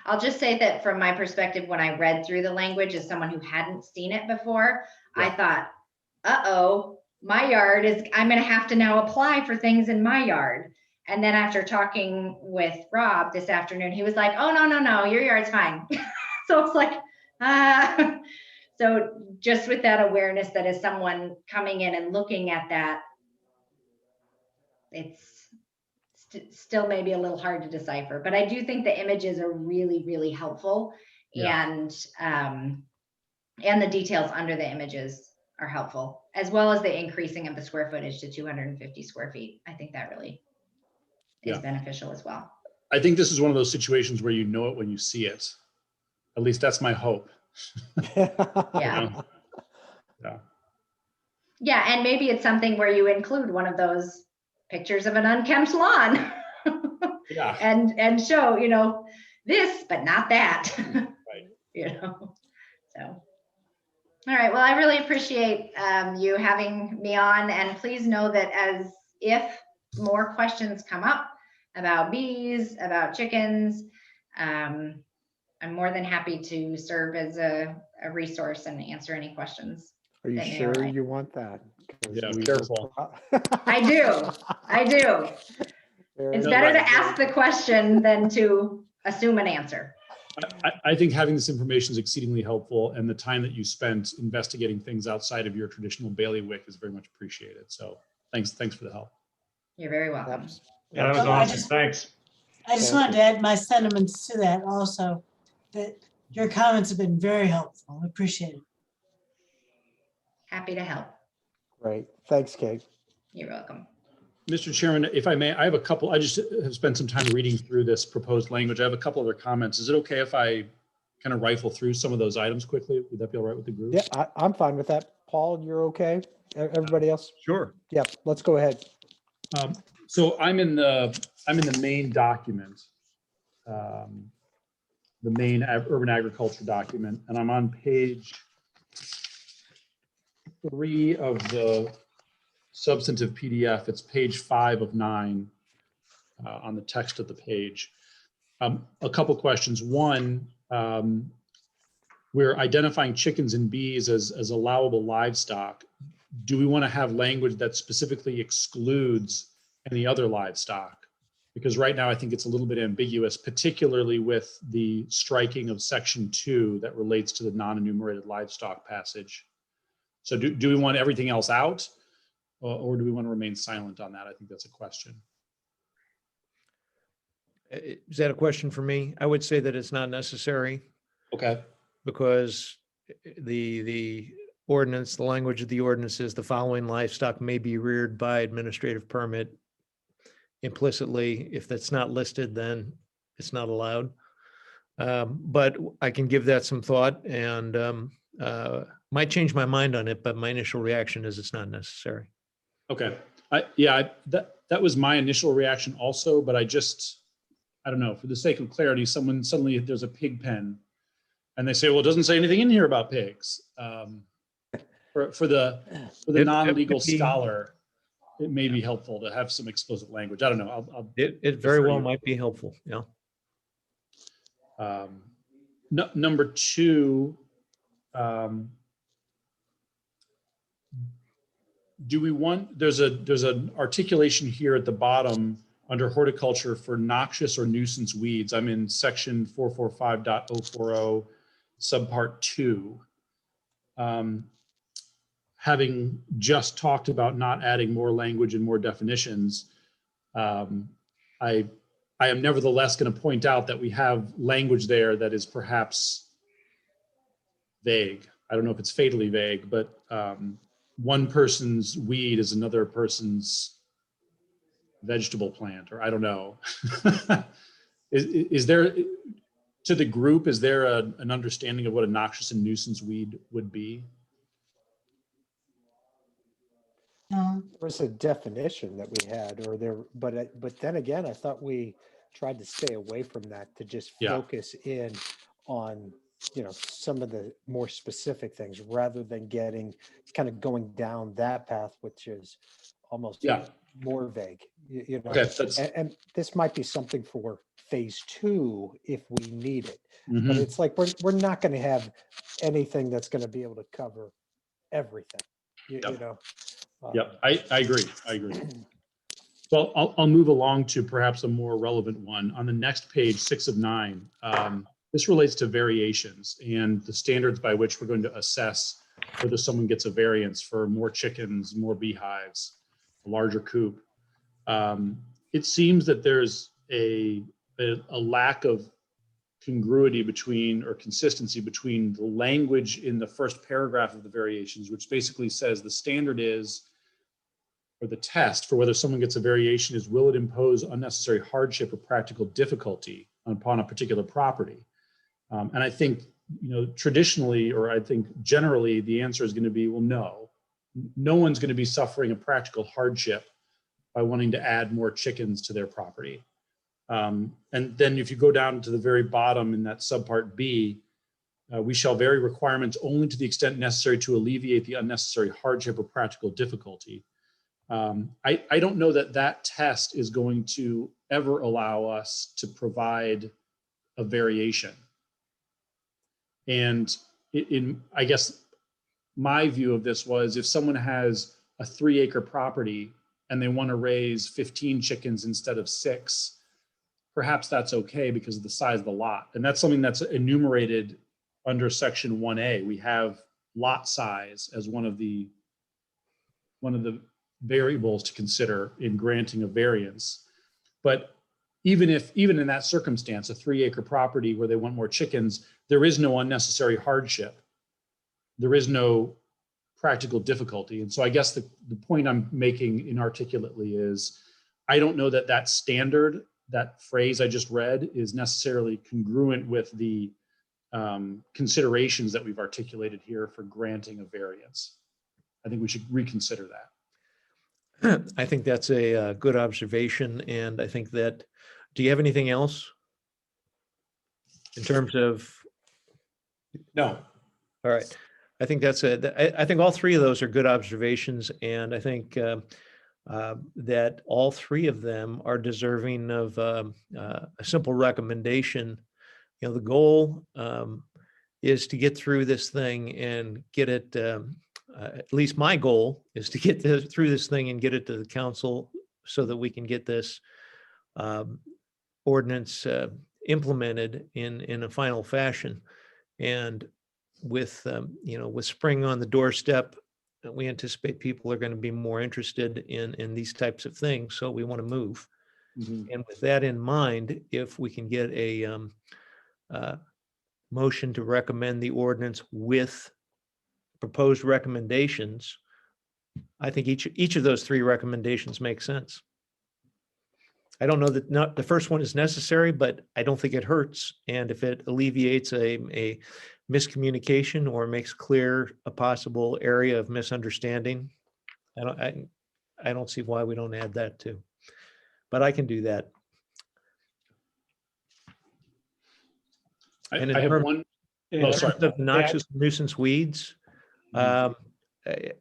I'll just say that from my perspective, when I read through the language as someone who hadn't seen it before, I thought, uh-oh, my yard I'm going to have to now apply for things in my yard. And then after talking with Rob this afternoon, he was like, oh, no, your yard's fine. So it's like, so just with that awareness that as someone coming in and looking at that, it's still maybe a little hard to decipher, but I do think the images are really, really helpful. Yeah. And the details under the images are helpful, as well as the increasing of the square footage to 250 square feet. I think that really is beneficial as well. I think this is one of those situations where you know it when you see it. At least that's my hope. Yeah. Yeah. Yeah, and maybe it's something where you include one of those pictures of an unkempt lawn. Yeah. and show, this, but not that. Right. So. All right. Well, I really appreciate you having me on, and please know that if more questions come up about bees, about chickens, I'm more than happy to serve as a resource and answer any questions. Are you that may sure arise. you want that? 'Cause Yeah, we careful. I do. It's No, better right. to ask the question than to assume an answer. I think having this information is exceedingly helpful, and the time that you spent investigating things outside of your traditional bailiwick is very much appreciated. So thanks for the help. You're very welcome. Yeah, that was Well, I awesome. just- Thanks. I just wanted to add my sentiments to that also, that your comments have been very helpful. I appreciate it. Happy to help. Great. Thanks, Kate. You're welcome. Mr. Chairman, if I may, I just have spent some time reading through this proposed language. I have a couple other comments. Is it okay if I kind of rifle through some of those items quickly? Would that be all right with the group? Yeah, I'm fine with that. Paul, you're okay? Everybody else? Sure. Yeah, let's go ahead. So I'm in the main document, the main urban agriculture document, and I'm on page 3 of the substantive PDF. It's page 5 of 9 on the text of the page. A couple questions. One, we're identifying chickens and bees as allowable livestock. Do we want to have language that specifically excludes any other livestock? Because right now I think it's a little bit ambiguous, particularly with the striking of section 2 that relates to the non-enumerated livestock passage. So do we want everything else out, or do we want to remain silent on that? I think that's a question. Is that a question for me? I would say that it's not necessary, Okay. because the ordinance, the language of the ordinance is the following livestock may be reared by administrative permit. Implicitly, if that's not listed, then it's not allowed. But I can give that some thought, and might change my mind on it, but my initial reaction is it's not necessary. Okay. That was my initial reaction also, but I don't know, for the sake of clarity, suddenly there's a pig pen and they say, well, it doesn't say anything in here about pigs. for the It non-legal might be- scholar, it may be helpful to have some explicit language. I don't know. It very defer well you. might be helpful, yeah. Number two, do we want, there's an articulation here at the bottom under horticulture for noxious or nuisance weeds. I'm in section 445.040 subpart 2. Having just talked about not adding more language and more definitions, I am nevertheless going to point out that we have language there that is perhaps vague. I don't know if it's fatally vague, but one person's weed is another person's vegetable plant, or I don't know. Is there, to the group, is there an understanding of what a noxious and nuisance weed would be? No, There was a definition that we had, but then again, I thought we tried to stay away from that to just Yeah. focus in on, some of the more specific things rather than kind of going down that path, which is almost Yeah. more vague, Okay, that's, and this might be something for phase 2 if we need it. But mhm. it's like, we're not going to have anything that's going to be able to cover everything, you Yep. know? Yep, I agree. So I'll move along to perhaps a more relevant one. On the next page, 6 of 9, this relates to variations and the standards by which we're going to assess whether someone gets a variance for more chickens, more beehives, a larger coop. It seems that there's a lack of congruity between, or consistency between, the language in the first paragraph of the variations, which basically says the standard is, or the test for whether someone gets a variation is, will it impose unnecessary hardship or practical difficulty upon a particular property? And I think, traditionally, or I think generally, the answer is going to be, well, no. No one's going to be suffering a practical hardship by wanting to add more chickens to their property. And then if you go down to the very bottom in that subpart B, we shall vary requirements only to the extent necessary to alleviate the unnecessary hardship or practical difficulty. I don't know that test is going to ever allow us to provide a variation. And I guess my view of this was, if someone has a 3-acre property and they want to raise 15 chickens instead of 6, perhaps that's okay because of the size of the lot. And that's something that's enumerated under section 1A. We have lot size as one of the variables to consider in granting a variance. But even in that circumstance, a 3-acre property where they want more chickens, there is no unnecessary hardship. There is no practical difficulty. And so I guess the point I'm making inarticulately is, I don't know that standard, that phrase I just read, is necessarily congruent with the considerations that we've articulated here for granting a variance. I think we should reconsider that. I think that's a good observation. And I think that, do you have anything else in terms of? No. All right. I think I think all 3 of those are good observations. And I think that all 3 of them are deserving of a simple recommendation. The goal is to get through this thing and get it, at least my goal is to get through this thing and get it to the council so that we can get this ordinance implemented in a final fashion. And with spring on the doorstep, we anticipate people are going to be more interested in these types of things. So we want to move. Mm-hmm. And with that in mind, if we can get a motion to recommend the ordinance with proposed recommendations, I think each of those 3 recommendations make sense. I don't know that the first one is necessary, but I don't think it hurts. And if it alleviates a miscommunication or makes clear a possible area of misunderstanding, I don't see why we don't add that too. But I can do that. I And have terms- one. In Oh, terms sorry. of noxious nuisance weeds,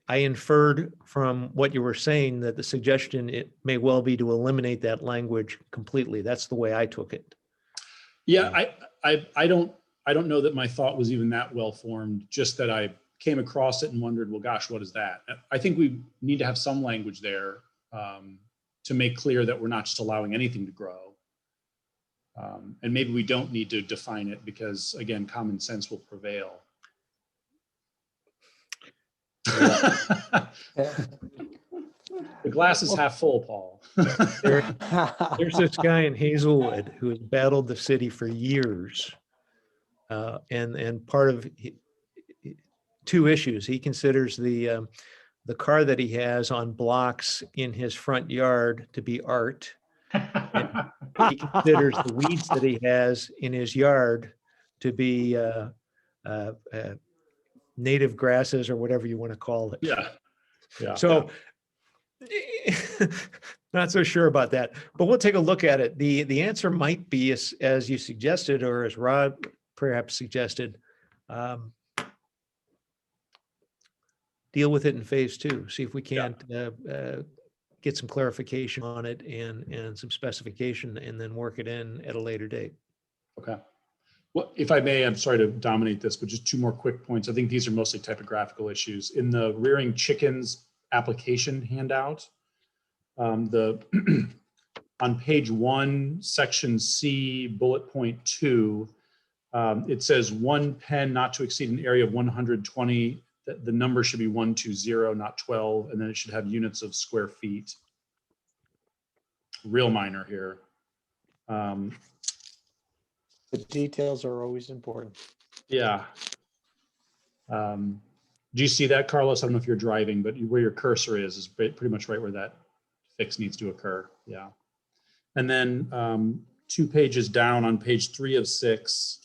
I inferred from what you were saying that the suggestion, it may well be to eliminate that language completely. That's the way I took it. Yeah, I don't know that my thought was even that well formed, just that I came across it and wondered, well, gosh, what is that? I think we need to have some language there to make clear that we're not just allowing anything to grow. And maybe we don't need to define it because, again, common sense will prevail. The glass is half full, Paul. There's this guy in Hazelwood who has battled the city for years. And part of two issues. He considers the car that he has on blocks in his front yard to be art. He considers the weeds that he has in his yard to be native grasses or whatever you want to call it. Yeah. Yeah. So not so sure about that, but we'll take a look at it. The answer might be as you suggested, or as Rod perhaps suggested, deal with it in phase two. See if we can't get some clarification on it and some specification, and then work it in at a later date. Okay. Well, if I may, I'm sorry to dominate this, but just two more quick points. I think these are mostly typographical issues. In the rearing chickens application handout, on page 1, section C, bullet point 2, it says 1 pen not to exceed an area of 120. The number should be 120, not 12, and then it should have units of square feet. Real minor here. The details are always important. Yeah. Do you see that, Carlos? I don't know if you're driving, but where your cursor is pretty much right where that fix needs to occur. Yeah. And then 2 pages down on page 3 of 6,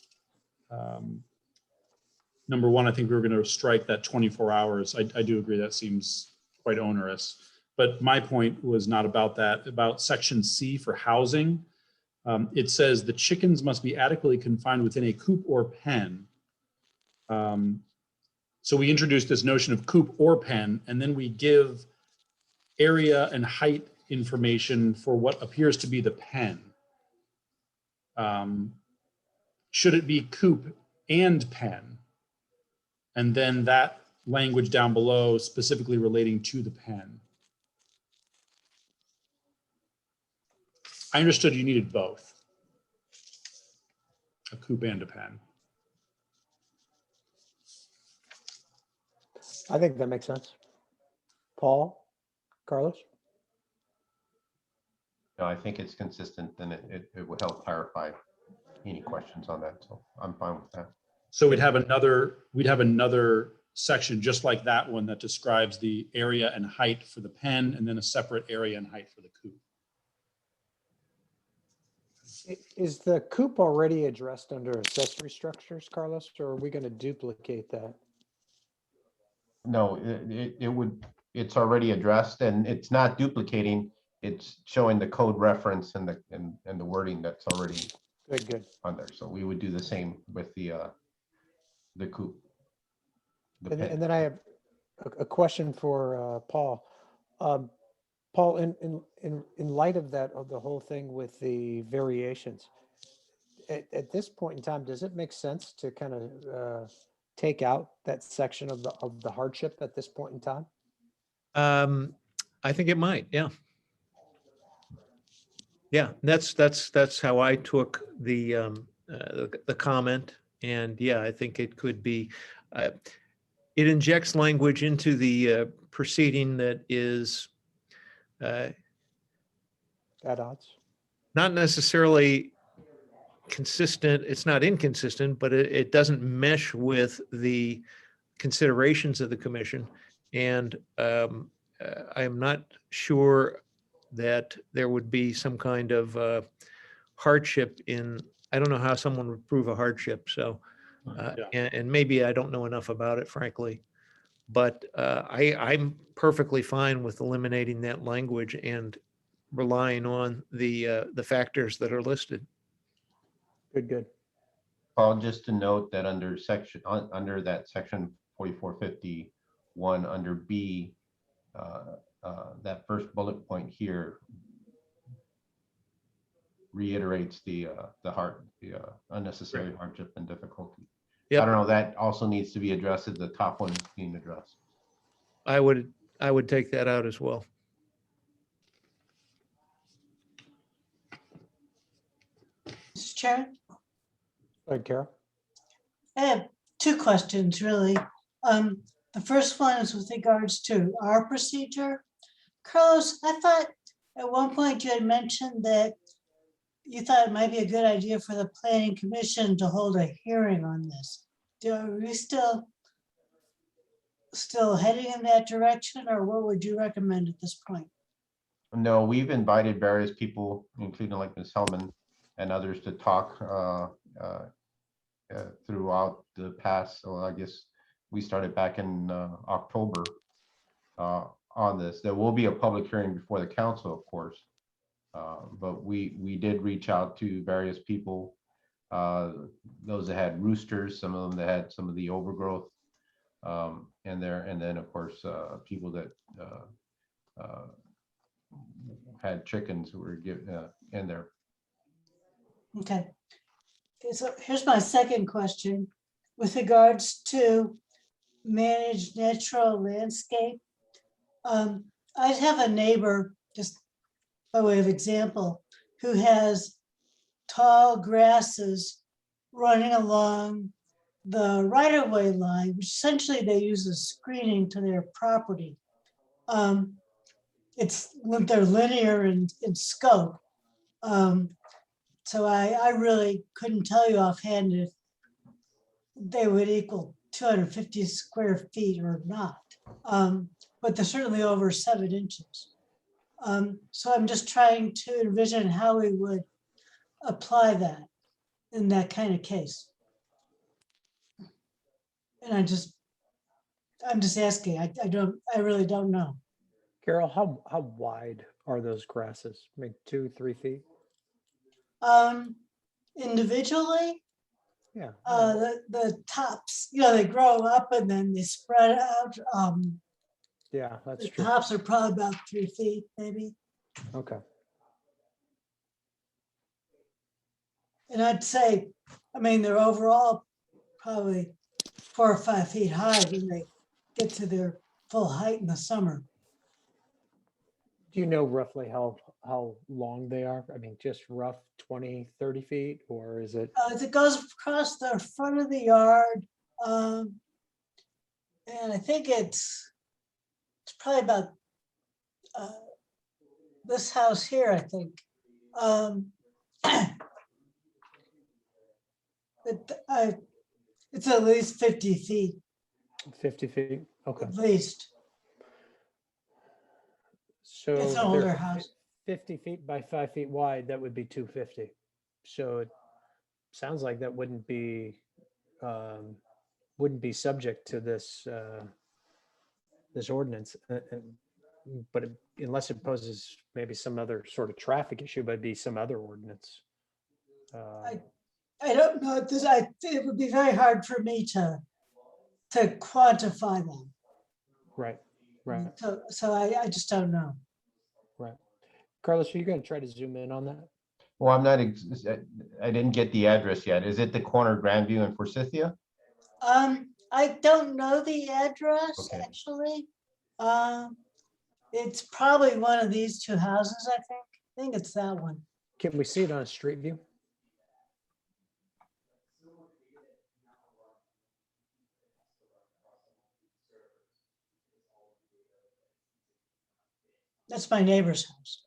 number 1, I think we were going to strike that 24 hours. I do agree that seems quite onerous. But my point was not about that, about section C for housing. It says the chickens must be adequately confined within a coop or pen. So we introduced this notion of coop or pen, and then we give area and height information for what appears to be the pen. Should it be coop and pen? And then that language down below specifically relating to the pen. I understood you needed both, a coop and a pen. I think that makes sense. Paul, Carlos? No, I think it's consistent, and it would help clarify any questions on that. So I'm fine with that. So we'd have another section just like that one that describes the area and height for the pen, and then a separate area and height for the coop. Is the coop already addressed under accessory structures, Carlos, or are we going to duplicate that? No, it's already addressed, and it's not duplicating. It's showing the code reference and the wording that's already Good. on there. So we would do the same with the coop. And then I have a question for Paul. Paul, in light of that, of the whole thing with the variations, at this point in time, does it make sense to kind of take out that section of the hardship at this point in time? I think it might, yeah. Yeah, that's how I took the comment, and yeah, I think it could be. It injects language into the proceeding that is At odds? not necessarily consistent. It's not inconsistent, but it doesn't mesh with the considerations of the commission, and I am not sure that there would be some kind of hardship in, I don't know how someone would prove a hardship. So, and maybe I don't know enough about it, frankly, but I'm perfectly fine with eliminating that language and relying on the factors that are listed. Good. Paul, just to note that under that section 4450 one under B, that first bullet point here reiterates the unnecessary hardship and difficulty. I Yep. don't know, that also needs to be addressed as the top one is being addressed. I would take that out as well. Mr. Chairman, Go ahead, Carol. I have two questions, really. The first one is with regards to our procedure. Carlos, I thought at one point you had mentioned that you thought it might be a good idea for the planning commission to hold a hearing on this. Are we still heading in that direction, or what would you recommend at this point? No, we've invited various people, including like Ms. Hellman and others, to talk throughout the past. So I guess we started back in October on this. There will be a public hearing before the council, of course. But we did reach out to various people, those that had roosters, some of them that had some of the overgrowth, and then of course people that had chickens who were in there. Okay. Okay, so here's my second question. With regards to managed natural landscape, I have a neighbor, just by way of example, who has tall grasses running along the right-of-way line, which essentially they use as screening to their property. They're linear in scope. So I really couldn't tell you offhand if they would equal 250 square feet or not. But they're certainly over 7 inches. So I'm just trying to envision how we would apply that in that kind of case. And I'm just asking, I really don't know. Carol, how wide are those grasses? Maybe 2-3 feet? Individually, Yeah. the tops, they grow up and then they spread out. Yeah, that's The true. tops are probably about 3 feet, maybe. Okay. And I'd say, they're overall probably 4 or 5 feet high when they get to their full height in the summer. Do you know roughly how long they are? I mean, just rough 20, 30 feet, or is it? As it goes across the front of the yard, and I think it's probably about this house here, I think. It's at least 50 feet, 50 feet? Okay. at least. So It's an they're older house. 50 feet by 5 feet wide, that would be 250. So it sounds like that wouldn't be subject to this this ordinance. But unless it poses maybe some other sort of traffic issue, but it'd be some other ordinance. I don't know, it would be very hard for me to quantify them. Right, right, So I just don't know. right. Carlos, are you going to try to zoom in on that? Well, I'm not, I didn't get the address yet. Is it the corner Grandview and Forsythia? I don't know the address, Okay. actually. It's probably one of these two houses, I think. I think it's that one. Can we see it on a street view? That's my neighbor's house.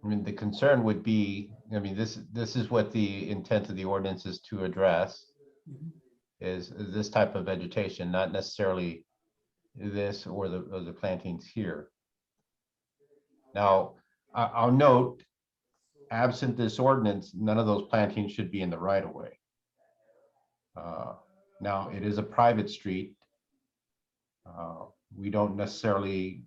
I mean, the concern would be, this is what the intent of the ordinance is to address, Mhm. is this type of vegetation, not necessarily this or the plantings here. Now, I'll note, absent this ordinance, none of those plantings should be in the right of way. Now, it is a private street. We don't necessarily,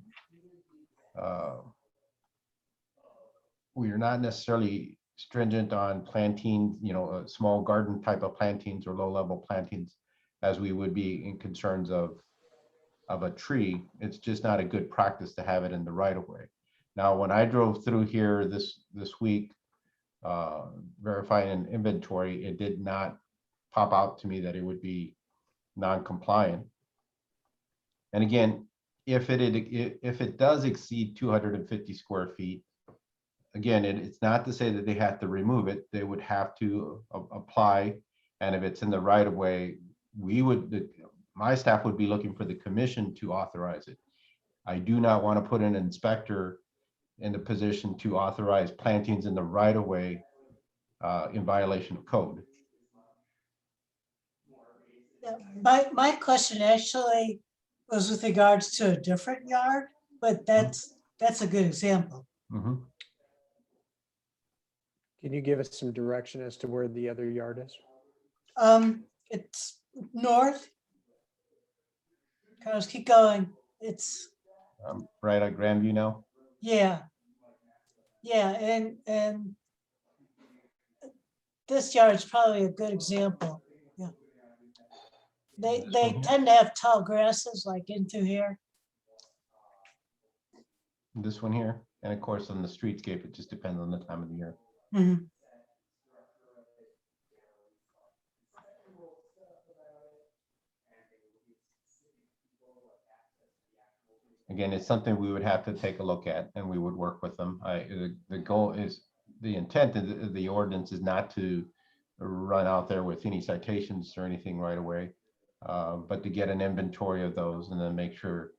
we are not necessarily stringent on planting, small garden type of plantings or low level plantings as we would be in concerns of a tree. It's just not a good practice to have it in the right of way. Now, when I drove through here this week, verifying an inventory, it did not pop out to me that it would be non-compliant. And again, if it does exceed 250 square feet, again, it's not to say that they have to remove it. They would have to apply. And if it's in the right of way, my staff would be looking for the commission to authorize it. I do not want to put an inspector in the position to authorize plantings in the right of way in violation of code. Yeah, my question actually was with regards to a different yard, but that's a good example. Mhm. Can you give us some direction as to where the other yard is? It's north. Carlos, keep going. It's, Right at Grandview now. yeah. Yeah, and this yard is probably a good example. Yeah. They This one here? tend to have tall grasses like in through here. This one here. And of course, on the streetscape, it just depends on the time of the year. Mhm. Again, it's something we would have to take a look at and we would work with them. The goal is, the intent of the ordinance is not to run out there with any citations or anything right away, but to get an inventory of those and then make sure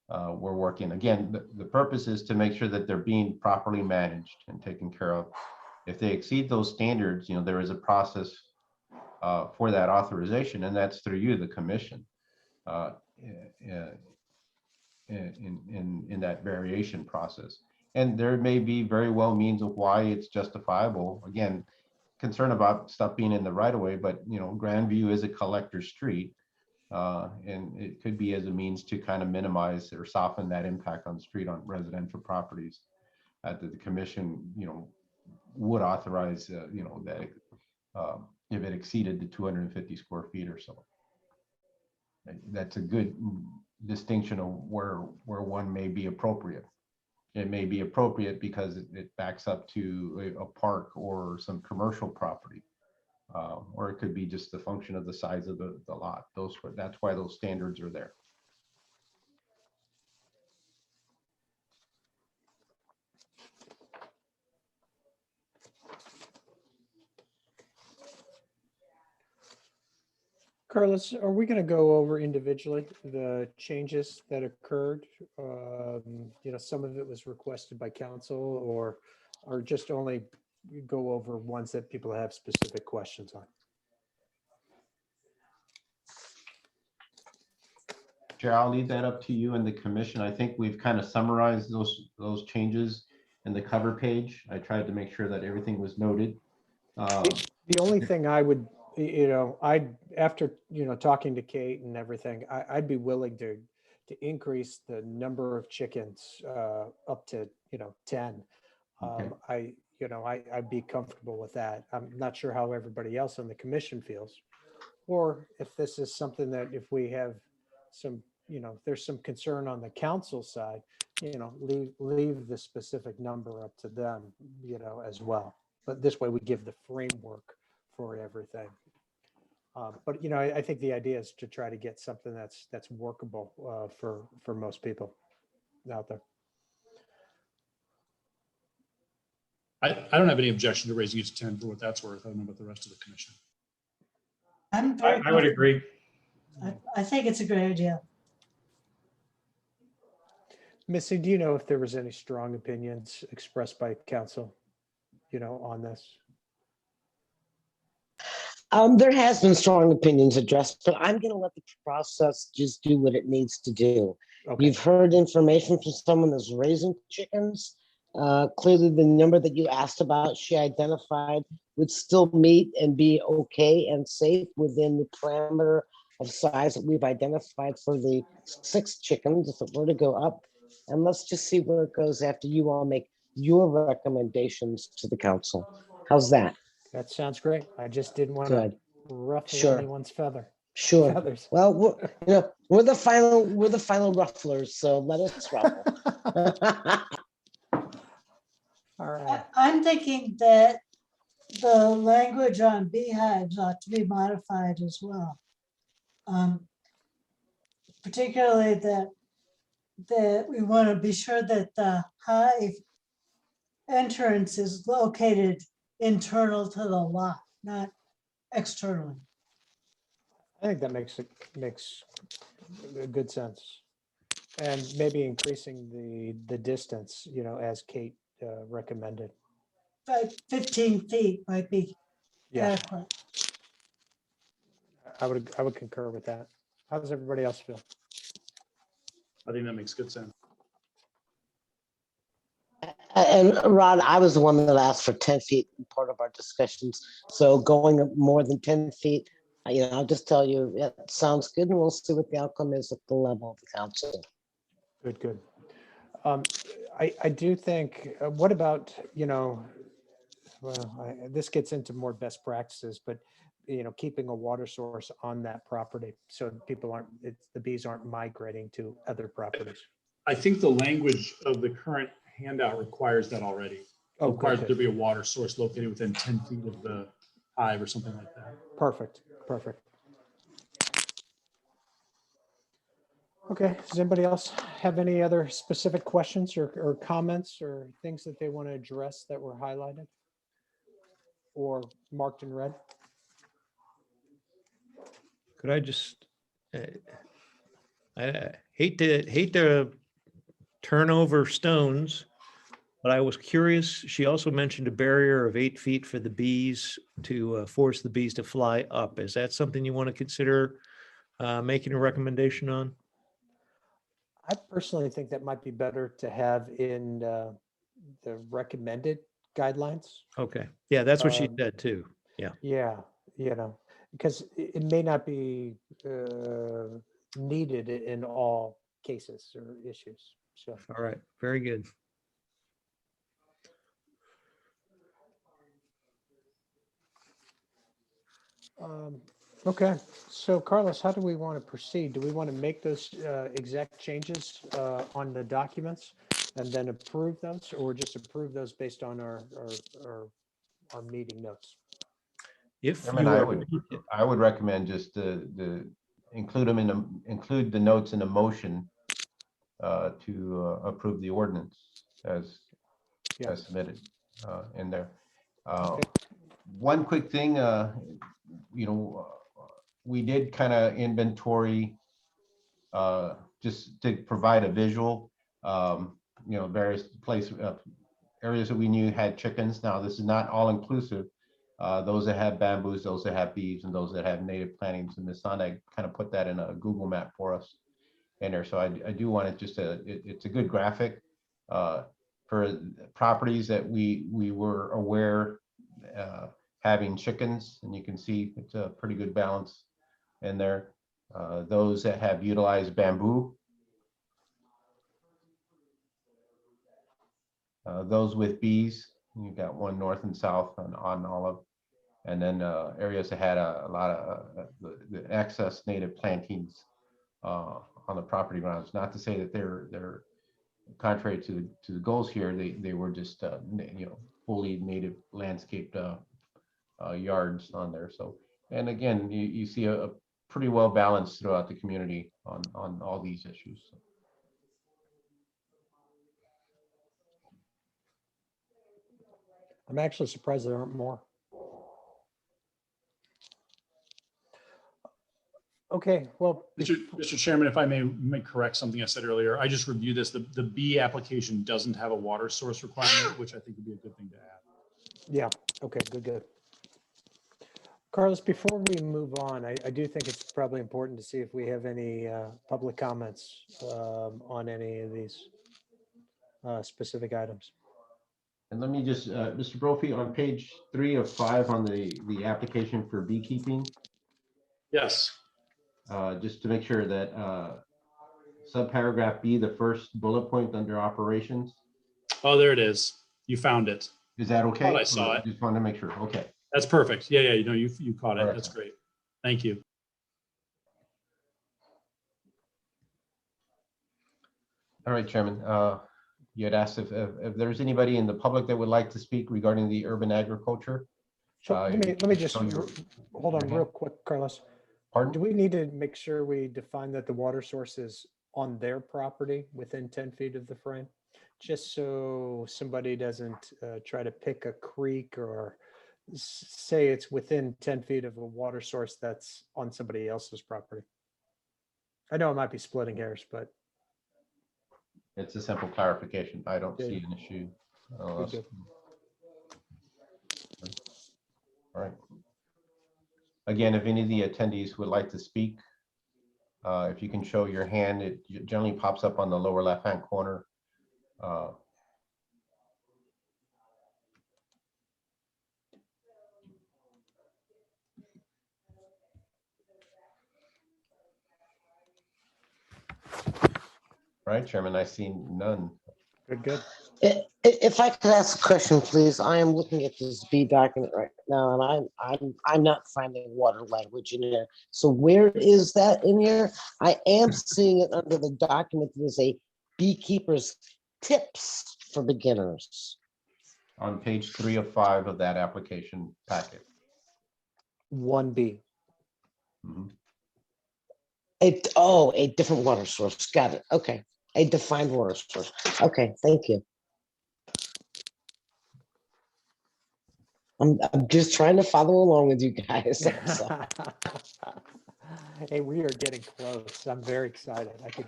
we're working. Again, the purpose is to make sure that they're being properly managed and taken care of. If they exceed those standards, there is a process for that authorization, and that's through you, the commission. In that variation process. And there may be very well means of why it's justifiable. Again, concern about stuff being in the right of way, but Grandview is a collector street. And it could be as a means to kind of minimize or soften that impact on the street on residential properties. That the commission, would authorize, that if it exceeded the 250 square feet or so. That's a good distinction of where one may be appropriate. It may be appropriate because it backs up to a park or some commercial property, or it could be just the function of the size of the lot. That's why those standards are there. Carlos, are we going to go over individually the changes that occurred? Some of it was requested by council or just only go over ones that people have specific questions on? Chair, I'll leave that up to you and the commission. I think we've kind of summarized those changes in the cover page. I tried to make sure that everything was noted. The only thing I would, after, talking to Kate and everything, I'd be willing to increase the number of chickens up to, 10. Okay. I'd be comfortable with that. I'm not sure how everybody else on the commission feels. Or if this is something that if we have some, there's some concern on the council side, leave the specific number up to them, as well. But this way we give the framework for everything. But I think the idea is to try to get something that's workable for most people out there. I don't have any objection to raising it to 10 for what that's worth. I don't know about the rest of the commission. I would agree. I think it's a great idea. Missy, do you know if there was any strong opinions expressed by council, on this? There has been strong opinions addressed, but I'm going to let the process just do what it needs to do. Okay. You've heard information from someone that's raising chickens. Clearly, the number that you asked about, she identified would still meet and be okay and safe within the parameter of size that we've identified for the 6 chickens if it were to go up. And let's just see where it goes after you all make your recommendations to the council. How's that? That sounds great. I just didn't want to Good. ruffle Sure. anyone's feather. Sure. feathers. Well, we're the final rufflers, so let us ruffle. All right. I'm thinking that the language on beehives ought to be modified as well. Particularly that we want to be sure that the hive entrance is located internal to the lot, not externally. I think that makes a good sense. And maybe increasing the distance, as Kate recommended. But 15 feet might be Yeah, adequate. I would concur with that. How does everybody else feel? I think that makes good sense. And Rod, I was the one that asked for 10 feet in part of our discussions. So going more than 10 feet, I'll just tell you, it sounds good, and we'll see what the outcome is at the level of the council. Good, good. I do think, what about, this gets into more best practices, but, keeping a water source on that property so people the bees aren't migrating to other properties. I think the language of the current handout requires that already. Oh, Requires good, there good. be a water source located within 10 feet of the hive or something like that. Perfect, perfect. Okay, does anybody else have any other specific questions or comments or things that they want to address that were highlighted or marked in red? Could I just, I hate to turn over stones, but I was curious. She also mentioned a barrier of 8 feet for the bees to force the bees to fly up. Is that something you want to consider making a recommendation on? I personally think that might be better to have in the recommended guidelines. Okay, yeah, that's what she Um, said too. Yeah, because it may not be needed in all cases or issues. So, All right, very good. okay. So Carlos, how do we want to proceed? Do we want to make those exact changes on the documents and then approve those, or just approve those based on our meeting notes? If Chairman, you are, I would recommend just the include the notes in the motion to approve the ordinance as Yeah. submitted in there. Okay. One quick thing, we did kind of inventory just to provide a visual, various areas that we knew had chickens. Now, this is not all inclusive. Those that have bamboos, those that have beeves, and those that have native plantings. And Ms. Sondag kind of put that in a Google map for us in there. So I do want it it's a good graphic for properties that we were aware having chickens, and you can see it's a pretty good balance in there. Those that have utilized bamboo, those with bees, you got one north and south on Olive, and then areas that had a lot of the excess native plantings on the property grounds. Not to say that they're contrary to the goals here. They were just fully native landscaped yards on there. So, and again, you see a pretty well balanced throughout the community on all these issues. I'm actually surprised there aren't more. Okay, well, Mr. Chairman, if I may correct something I said earlier, I just reviewed this. The B application doesn't have a water source requirement, which I think would be a good thing to add. yeah, okay, good. Carlos, before we move on, I do think it's probably important to see if we have any public comments on any of these specific items. And let me just, Mr. Brophy, on page 3 of 5 on the application for beekeeping, Yes. just to make sure that subparagraph B, the first bullet point under operations, Oh, there it is. You found it. is that okay? I saw it. Just wanted to make sure. Okay. That's perfect. Yeah, you caught it. All right. That's great. Thank you. All right, Chairman. You had asked if there's anybody in the public that would like to speak regarding the urban agriculture. So let me just, show your- hold on real quick, Carlos. Do Pardon? we need to make sure we define that the water source is on their property within 10 feet of the frame? Just so somebody doesn't try to pick a creek or say it's within 10 feet of a water source that's on somebody else's property. I know it might be splitting hairs, but It's a simple clarification. I don't Yeah. see an issue. Good, good. All right. Again, if any of the attendees would like to speak, if you can show your hand, it generally pops up on the lower left-hand corner. Right, Chairman, I see none. good, good. If I could ask a question, please, I am looking at this B document right now, and I'm not finding water language in here. So where is that in here? I am seeing it under the document that is a beekeeper's tips for beginners. On page 3 of 5 of that application packet. 1B. Mhm. A different water source. Got it. Okay. A defined water source. Okay, thank you. I'm just trying to follow along with you guys. That's all. Hey, we are getting close. I'm very excited. I can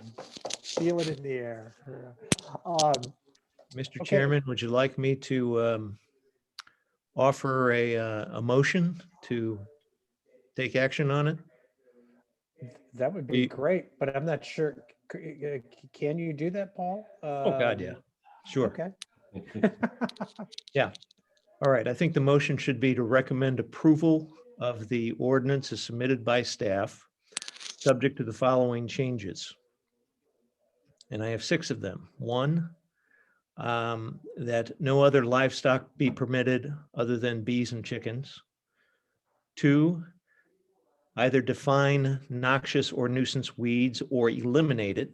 feel it in the air. Mr. Okay. Chairman, would you like me to offer a motion to take action on it? That would be We- great, but I'm not sure. Can you do that, Paul? Oh, God, yeah. Sure. Okay. All right, I think the motion should be to recommend approval of the ordinance as submitted by staff, subject to the following changes. And I have 6 of them. 1, that no other livestock be permitted other than bees and chickens. 2, either define noxious or nuisance weeds or eliminate it.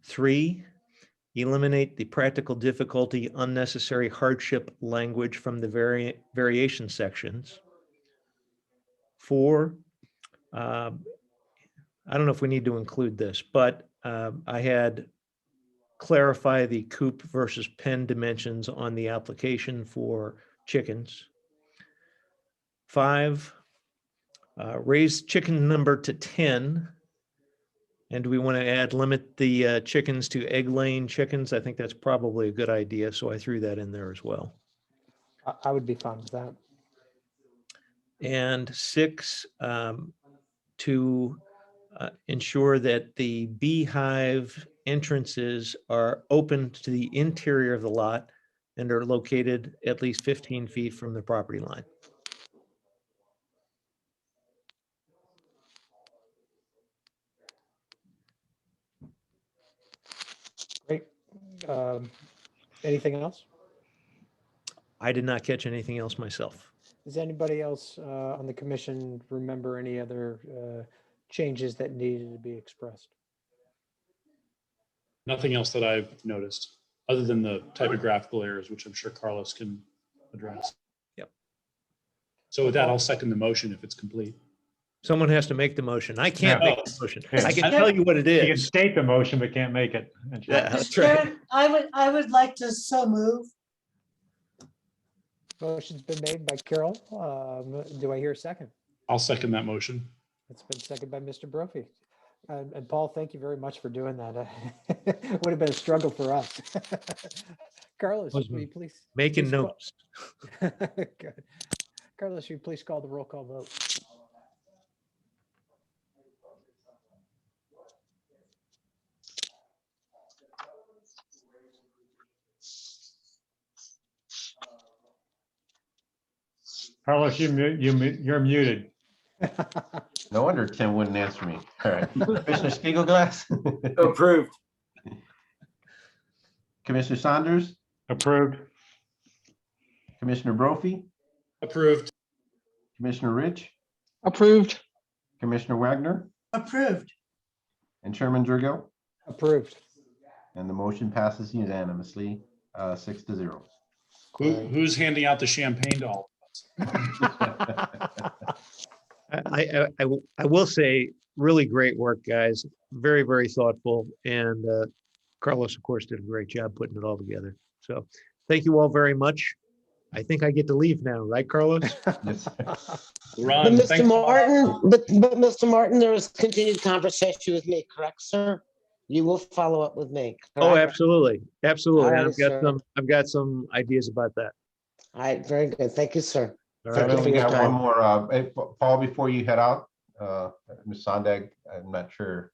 3, eliminate the practical difficulty, unnecessary hardship language from the variation sections. 4, I don't know if we need to include this, but I had clarify the coop versus pen dimensions on the application for chickens. 5, raise chicken number to 10. And do we want to add limit the chickens to egg-laying chickens? I think that's probably a good idea, so I threw that in there as well. I would be fine with that. And 6, to ensure that the beehive entrances are open to the interior of the lot and are located at least 15 feet from the property line. Great. Anything else? I did not catch anything else myself. Does anybody else on the commission remember any other changes that needed to be expressed? Nothing else that I've noticed, other than the typographical errors, which I'm sure Carlos can address. Yep. So with that, I'll second the motion if it's complete. Someone has to make the motion. I can't Yeah. make the motion. Yeah. I can tell you what it You can is. state the motion, but can't make it. Yeah, Mr. that's right. Chair, I would like to so move. Motion's been made by Carol. Do I hear a second? I'll second that motion. It's been seconded by Mr. Brophy. And Paul, thank you very much for doing that. It would have been a struggle for us. Carlos, Was will you please? Making please call- notes. Good. Carlos, will you please call the roll call vote? Carlos, you're muted. No wonder Tim wouldn't answer me. All right. Commissioner Spiegelglass. Approved. Commissioner Saunders, Approved. Commissioner Brophy, Approved. Commissioner Rich, Approved. Commissioner Wagner, Approved. and Chairman Dragil. Approved. And the motion passes unanimously, 6-0. Who's handing out the champagne to all of us? I will say, really great work, guys. Very, very thoughtful. And Carlos, of course, did a great job putting it all together. So thank you all very much. I think I get to leave now, right, Carlos? Yes. But Ron, Mr. thanks a lot. Martin, but Mr. Martin, there is continued conversation with me, correct, sir? You will follow up with me, Oh, correct? absolutely. Absolutely. And Alrighty, sir. I've got some ideas about that. All right, very good. Thank you, sir. All Thank right. you Chairman, for we your got one time. more. Hey, Paul, before you head out, Ms. Sondag, I'm not sure.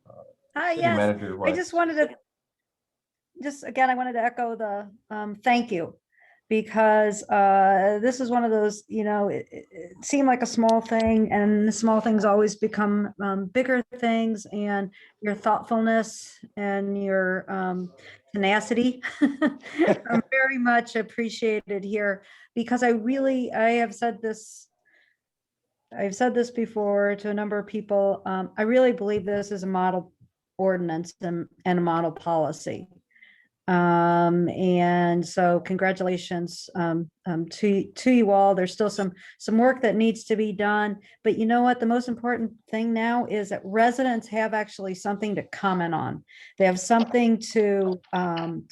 City Yes, manager I just wanted to, I wanted to echo the thank you. Because this is one of those, it seemed like a small thing, and the small things always become bigger things, and your thoughtfulness and your tenacity are very much appreciated here, because I have said this, I've said this before to a number of people. I really believe this is a model ordinance and a model policy. And so congratulations to you all. There's still some work that needs to be done, but you know what? The most important thing now is that residents have actually something to comment on. They have something to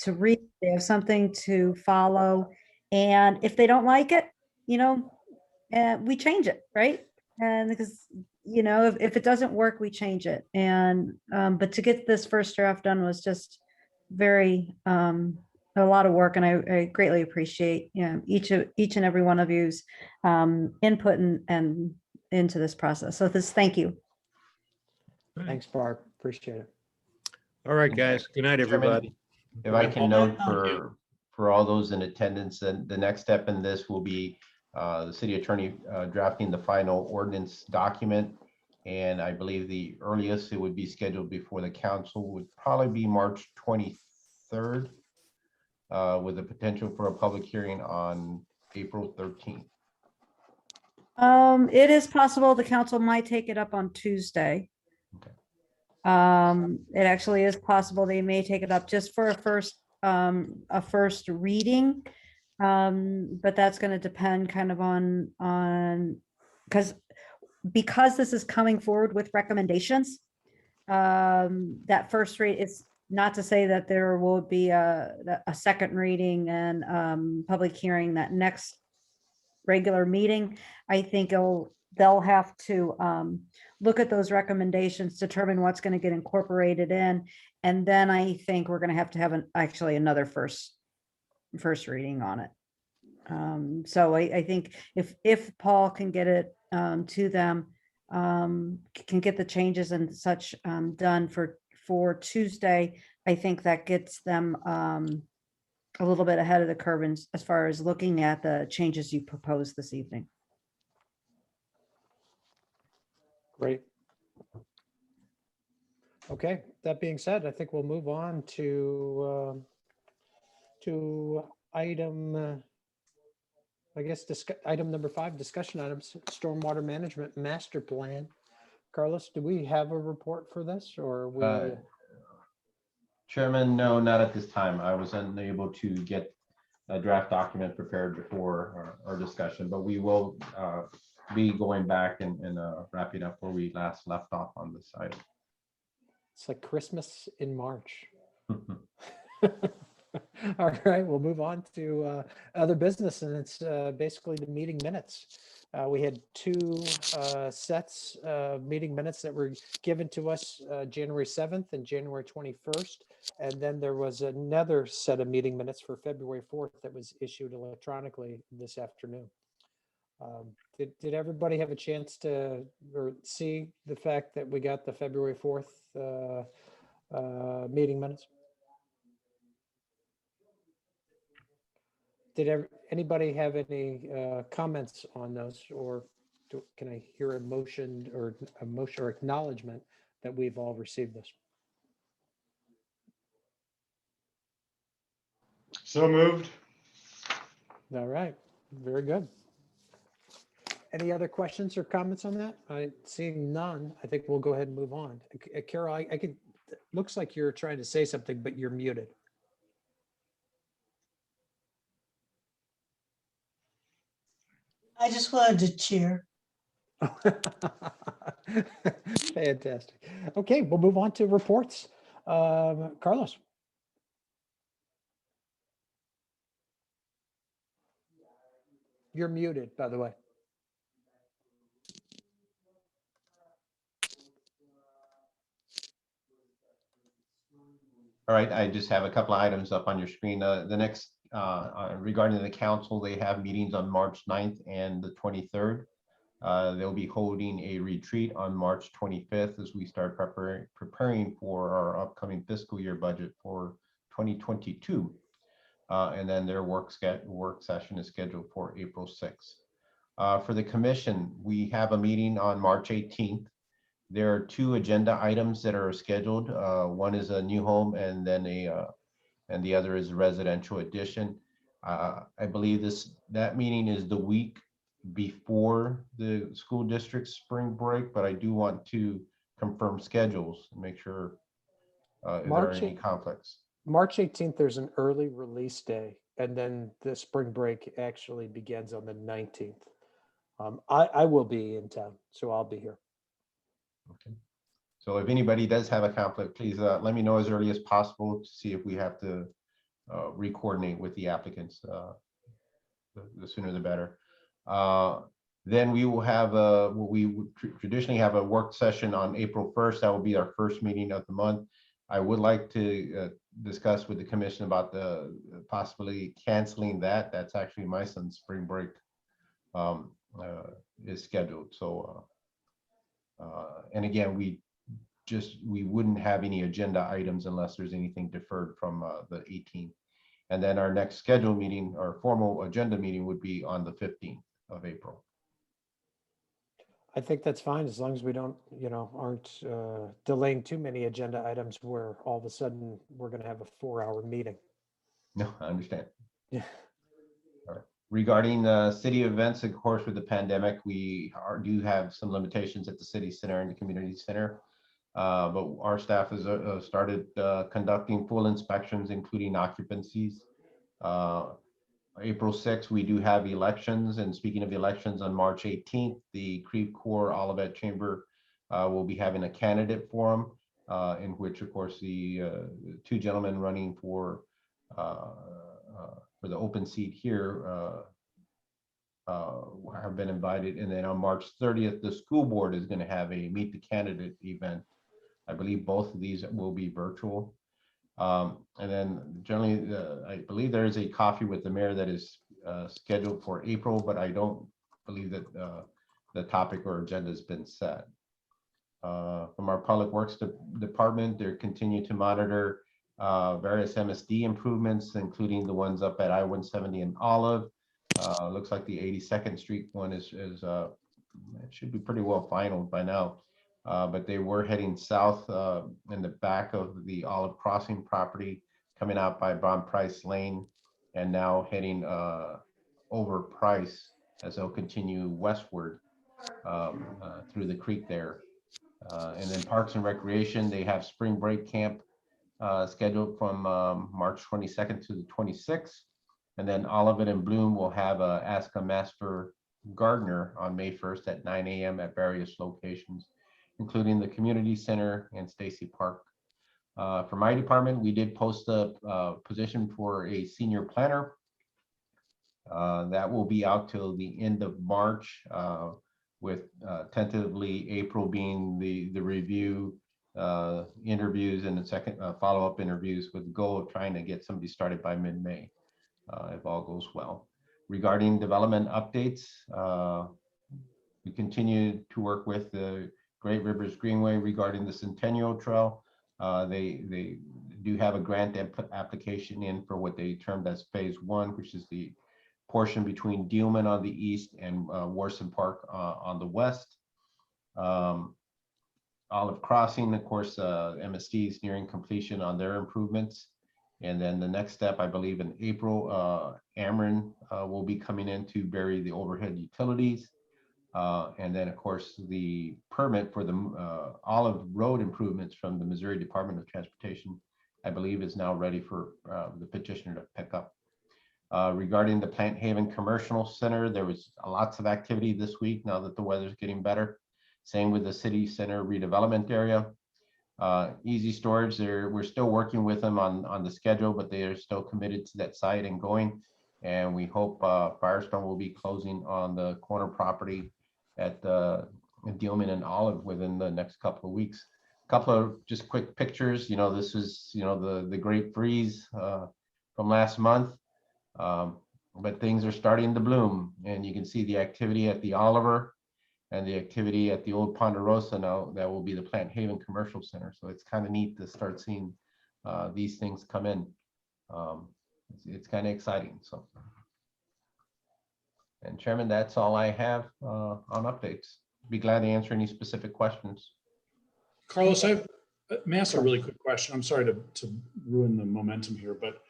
read. They have something to follow, and if they don't like it, we change it, right? And because if it doesn't work, we change it. And but to get this first draft done was just very a lot of work, and I greatly appreciate each and every one of you's input and into this process. So thank you. Thanks, Barb. Appreciate it. All right, guys. Good night, Chairman, everybody. if I can Paul. note for all those in attendance, then the next step in this will be the city attorney drafting the final ordinance document. And I believe the earliest it would be scheduled before the council would probably be March 23rd, with the potential for a public hearing on April 13th. It is possible the council might take it up on Tuesday. Okay. It actually is possible they may take it up just for a first reading. But that's going to depend kind of on because this is coming forward with recommendations. That first read is not to say that there will be a second reading and public hearing that next regular meeting. I think they'll have to look at those recommendations, determine what's going to get incorporated in, and then I think we're going to have actually another first reading on it. So I think if Paul can get it to them, can get the changes and such done for Tuesday, I think that gets them a little bit ahead of the curve as far as looking at the changes you proposed this evening. Great. Okay, that being said, I think we'll move on to item, I guess, item number 5, discussion items, stormwater management master plan. Carlos, do we have a report for this, or are we? Chairman, no, not at this time. I was unable to get a draft document prepared before our discussion, but we will be going back and wrapping up where we last left off on this item. It's like Christmas in March. All right, we'll move on to other business, and it's basically the meeting minutes. We had 2 sets of meeting minutes that were given to us January 7th and January 21st. And then there was another set of meeting minutes for February 4th that was issued electronically this afternoon. Did everybody have a chance to see the fact that we got the February 4th meeting minutes? Did anybody have any comments on those, or can I hear a motion or acknowledgement that we've all received this? So moved. All right, very good. Any other questions or comments on that? Seeing none, I think we'll go ahead and move on. Carol, I could looks like you're trying to say something, but you're muted. I just wanted to cheer. Fantastic. Okay, we'll move on to reports. Carlos. You're muted, by the way. All right, I just have a couple of items up on your screen. The next, regarding the council, they have meetings on March 9th and the 23rd. They'll be holding a retreat on March 25th as we start preparing for our upcoming fiscal year budget for 2022. And then their work session is scheduled for April 6th. For the commission, we have a meeting on March 18th. There are two agenda items that are scheduled. One is a new home and then and the other is a residential addition. I believe that meeting is the week before the school district's spring break, but I do want to confirm schedules and make sure if there are any conflicts. March 18th, there's an early release day, and then the spring break actually begins on the 19th. I will be in town, so I'll be here. Okay. So if anybody does have a conflict, please let me know as early as possible to see if we have to re-coordinate with the applicants. The sooner the better. Then we will have we would traditionally have a work session on April 1st. That will be our first meeting of the month. I would like to discuss with the commission about the possibly canceling that. That's actually my son's spring break is scheduled. So, and again, we wouldn't have any agenda items unless there's anything deferred from the 18th. And then our next scheduled meeting, our formal agenda meeting, would be on the 15th of April. I think that's fine as long as we don't, aren't delaying too many agenda items where all of a sudden we're going to have a 4-hour meeting. No, I understand. Yeah. All right. Regarding city events, of course, with the pandemic, we do have some limitations at the city center and the community center. But our staff has started conducting full inspections, including occupancies. April 6th, we do have elections. And speaking of elections, on March 18th, the Creve Coeur Olivet Chamber will be having a candidate forum in which, of course, the two gentlemen running for the open seat here have been invited. And then on March 30th, the school board is going to have a Meet the Candidate event. I believe both of these will be virtual. And then generally, I believe there is a coffee with the mayor that is scheduled for April, but I don't believe that the topic or agenda has been set. From our Public Works Department, they continue to monitor various MSD improvements, including the ones up at I-170 and Olive. Looks like the 82nd Street one is it should be pretty well finalized by now. But they were heading south in the back of the Olive Crossing property, coming out by Von Price Lane, and now heading over Price as they'll continue westward through the creek there. And then Parks and Recreation, they have spring break camp scheduled from March 22nd to the 26th. And then Olivet and Bloom will have a Ask a Master Gardener on May 1st at 9 a.m. at various locations, including the community center and Stacy Park. For my department, we did post a position for a senior planner. That will be out till the end of March, with tentatively April being the review interviews and the second follow-up interviews, with the goal of trying to get somebody started by mid-May, if all goes well. Regarding development updates, we continue to work with the Great Rivers Greenway regarding the Centennial Trail. They do have a grant application in for what they termed as phase 1, which is the portion between Dealman on the east and Warson Park on the west. Olive Crossing, of course, MSD is nearing completion on their improvements. And then the next step, I believe in April, Ameren will be coming in to bury the overhead utilities. And then, of course, the permit for the Olive Road improvements from the Missouri Department of Transportation, I believe, is now ready for the petitioner to pick up. Regarding the Plant Haven Commercial Center, there was lots of activity this week now that the weather's getting better. Same with the City Center redevelopment area. Easy Storage, we're still working with them on the schedule, but they are still committed to that site and going. And we hope Firestone will be closing on the corner property at Dealman and Olive within the next couple of weeks. A couple of just quick pictures. This is the great freeze from last month, but things are starting to bloom, and you can see the activity at the Oliver and the activity at the old Ponderosa. Now that will be the Plant Haven Commercial Center. So it's kind of neat to start seeing these things come in. It's kind of exciting. So, and Chairman, that's all I have on updates. Be glad to answer any specific questions. Carlos, may I ask a really quick question? I'm sorry to ruin the momentum here, but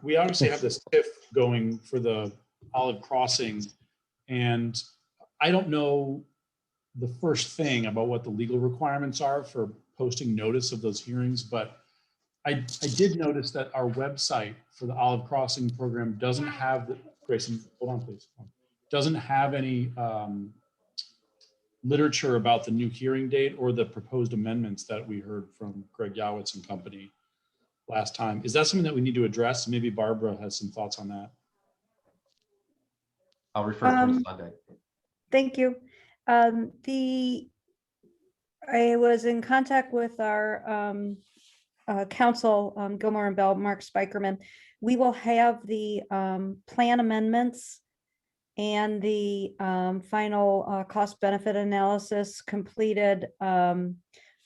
we obviously have this TIF going for the Olive Crossing, and I don't know the first thing about what the legal requirements are for posting notice of those hearings, but I did notice that our website for the Olive Crossing program doesn't have the, Grayson, hold on please, doesn't have any literature about the new hearing date or the proposed amendments that we heard from Greg Yowitz and company last time. Is that something that we need to address? Maybe Barbara has some thoughts on that. I'll refer to Ms. Sunday. Thank you. I was in contact with our council, Gilmore and Bell, Mark Spikerman. We will have the plan amendments and the final cost benefit analysis completed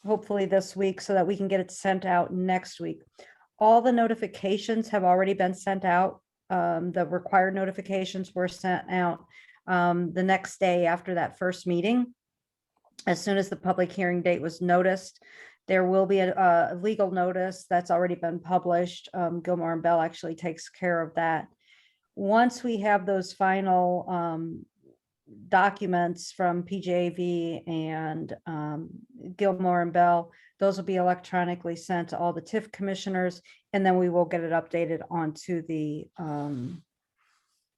hopefully this week so that we can get it sent out next week. All the notifications have already been sent out. The required notifications were sent out the next day after that first meeting. As soon as the public hearing date was noticed, there will be a legal notice that's already been published. Gilmore and Bell actually takes care of that. Once we have those final documents from PJV and Gilmore and Bell, those will be electronically sent to all the TIF commissioners, and then we will get it updated onto the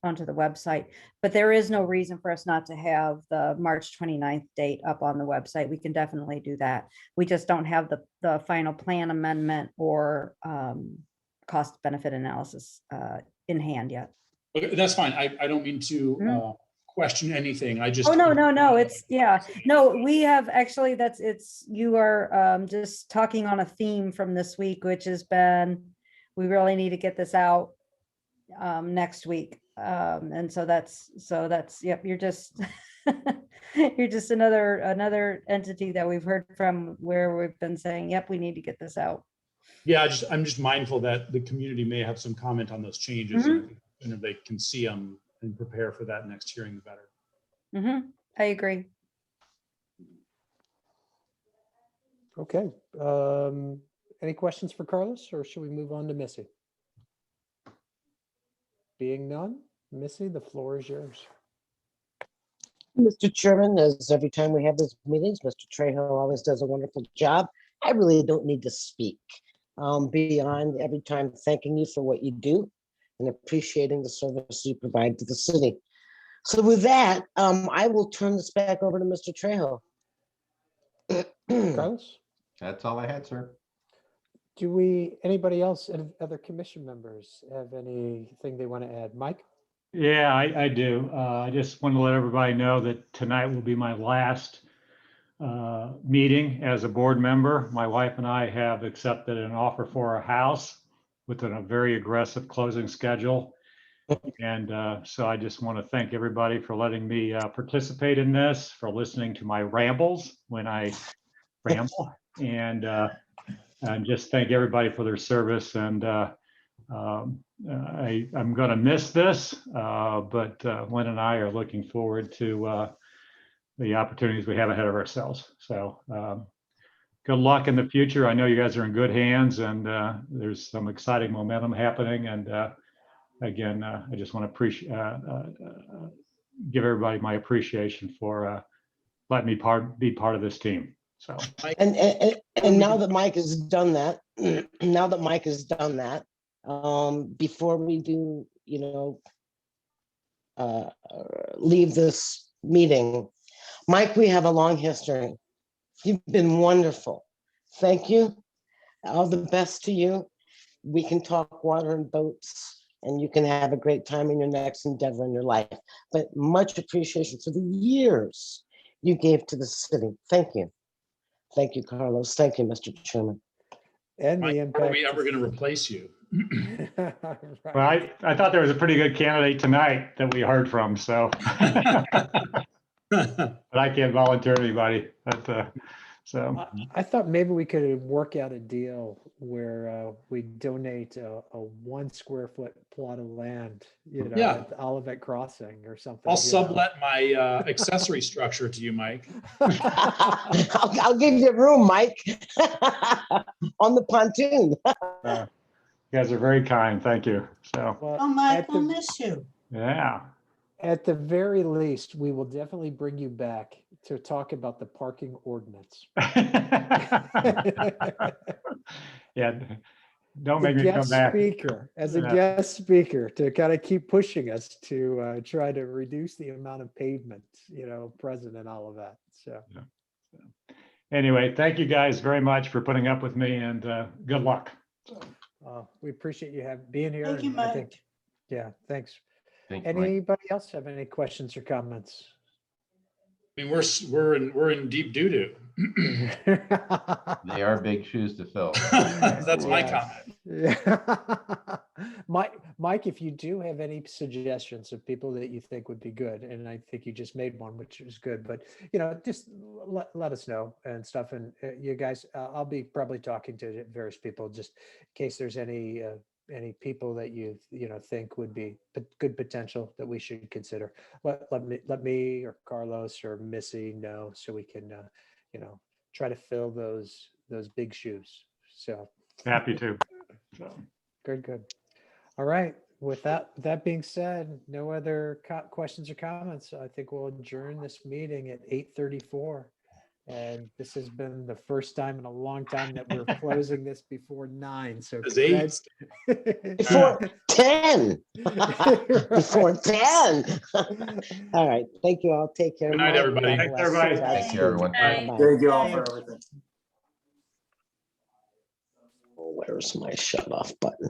website. But there is no reason for us not to have the March 29th date up on the website. We can definitely do that. We just don't have the final plan amendment or cost benefit analysis in hand yet. Okay, that's fine. I don't mean to question anything. I just. Oh, no. It's, yeah. No, we have actually, you are just talking on a theme from this week, which has been, we really need to get this out next week. And so that's, yep, you're just, you're just another entity that we've heard from where we've been saying, yep, we need to get this out. Yeah, I'm just mindful that the community may have some comment on those changes, and if they can see them and prepare for that next hearing, the better. I agree. Okay. Any questions for Carlos, or should we move on to Missy? Being none, Missy, the floor is yours. Mr. Chairman, as every time we have these meetings, Mr. Trejo always does a wonderful job. I really don't need to speak beyond every time thanking you for what you do and appreciating the service you provide to the city. So with that, I will turn this back over to Mr. Trejo. Carlos? That's all I had, sir. Anybody else, any other commission members have anything they want to add? Mike? Yeah, I do. I just want to let everybody know that tonight will be my last meeting as a board member. My wife and I have accepted an offer for a house with a very aggressive closing schedule. And so I just want to thank everybody for letting me participate in this, for listening to my rambles when I ramble, and just thank everybody for their service. And I'm going to miss this, but Lynn and I are looking forward to the opportunities we have ahead of ourselves. So good luck in the future. I know you guys are in good hands, and there's some exciting momentum happening. And again, I just want to give everybody my appreciation for letting me be part of this team. So, And now that Mike has done that, before we do, leave this meeting, Mike, we have a long history. You've been wonderful. Thank you. All the best to you. We can talk water and boats, and you can have a great time in your next endeavor in your life. But much appreciation for the years you gave to the city. Thank you. Thank you, Carlos. Thank you, Mr. Chairman. And Mike, the are impact. we ever going to replace you? well, Right. I thought there was a pretty good candidate tonight that we heard from, so. But I can't volunteer anybody, but, so. I thought maybe we could work out a deal where we donate a 1 square foot plot of land, Yeah. at the Olivet Crossing or something. I'll sublet my accessory structure to you, Mike. I'll give you room, Mike, on the pontoon. You guys are very kind. Thank you. So, Well, Oh, Mike, at we'll the- miss you. yeah. At the very least, we will definitely bring you back to talk about the parking ordinance. Yeah. Don't The make me come guest back. speaker, as a Yeah. guest speaker, to kind of keep pushing us to try to reduce the amount of pavement, present and all of that. So, Anyway, thank you guys very much for putting up with me, and good luck. we appreciate you being here. Thank you, and I think, Mike. yeah, thanks. Thank you, Mike. Anybody else have any questions or comments? I mean, we're in deep doo doo. They are big shoes to fill. That's my Yes. comment. Yeah. Mike, if you do have any suggestions of people that you think would be good, and I think you just made one, which is good, but just let us know and stuff. And you guys, I'll be probably talking to various people just in case there's any people that you think would be good potential that we should consider. Let me or Carlos or Missy know so we can try to fill those big shoes. So Happy to. So, good. All right. With that being said, no other questions or comments. I think we'll adjourn this meeting at 8:34. And this has been the first time in a long time that we're closing this before 9. So It's 8. Before 10. Before Right. 10. All right. Thank you all. Take care. Good night, Mike. everybody. Thanks, everybody. Thank you, everyone. Bye-bye. Thank you all for everything. Where's my shut off button?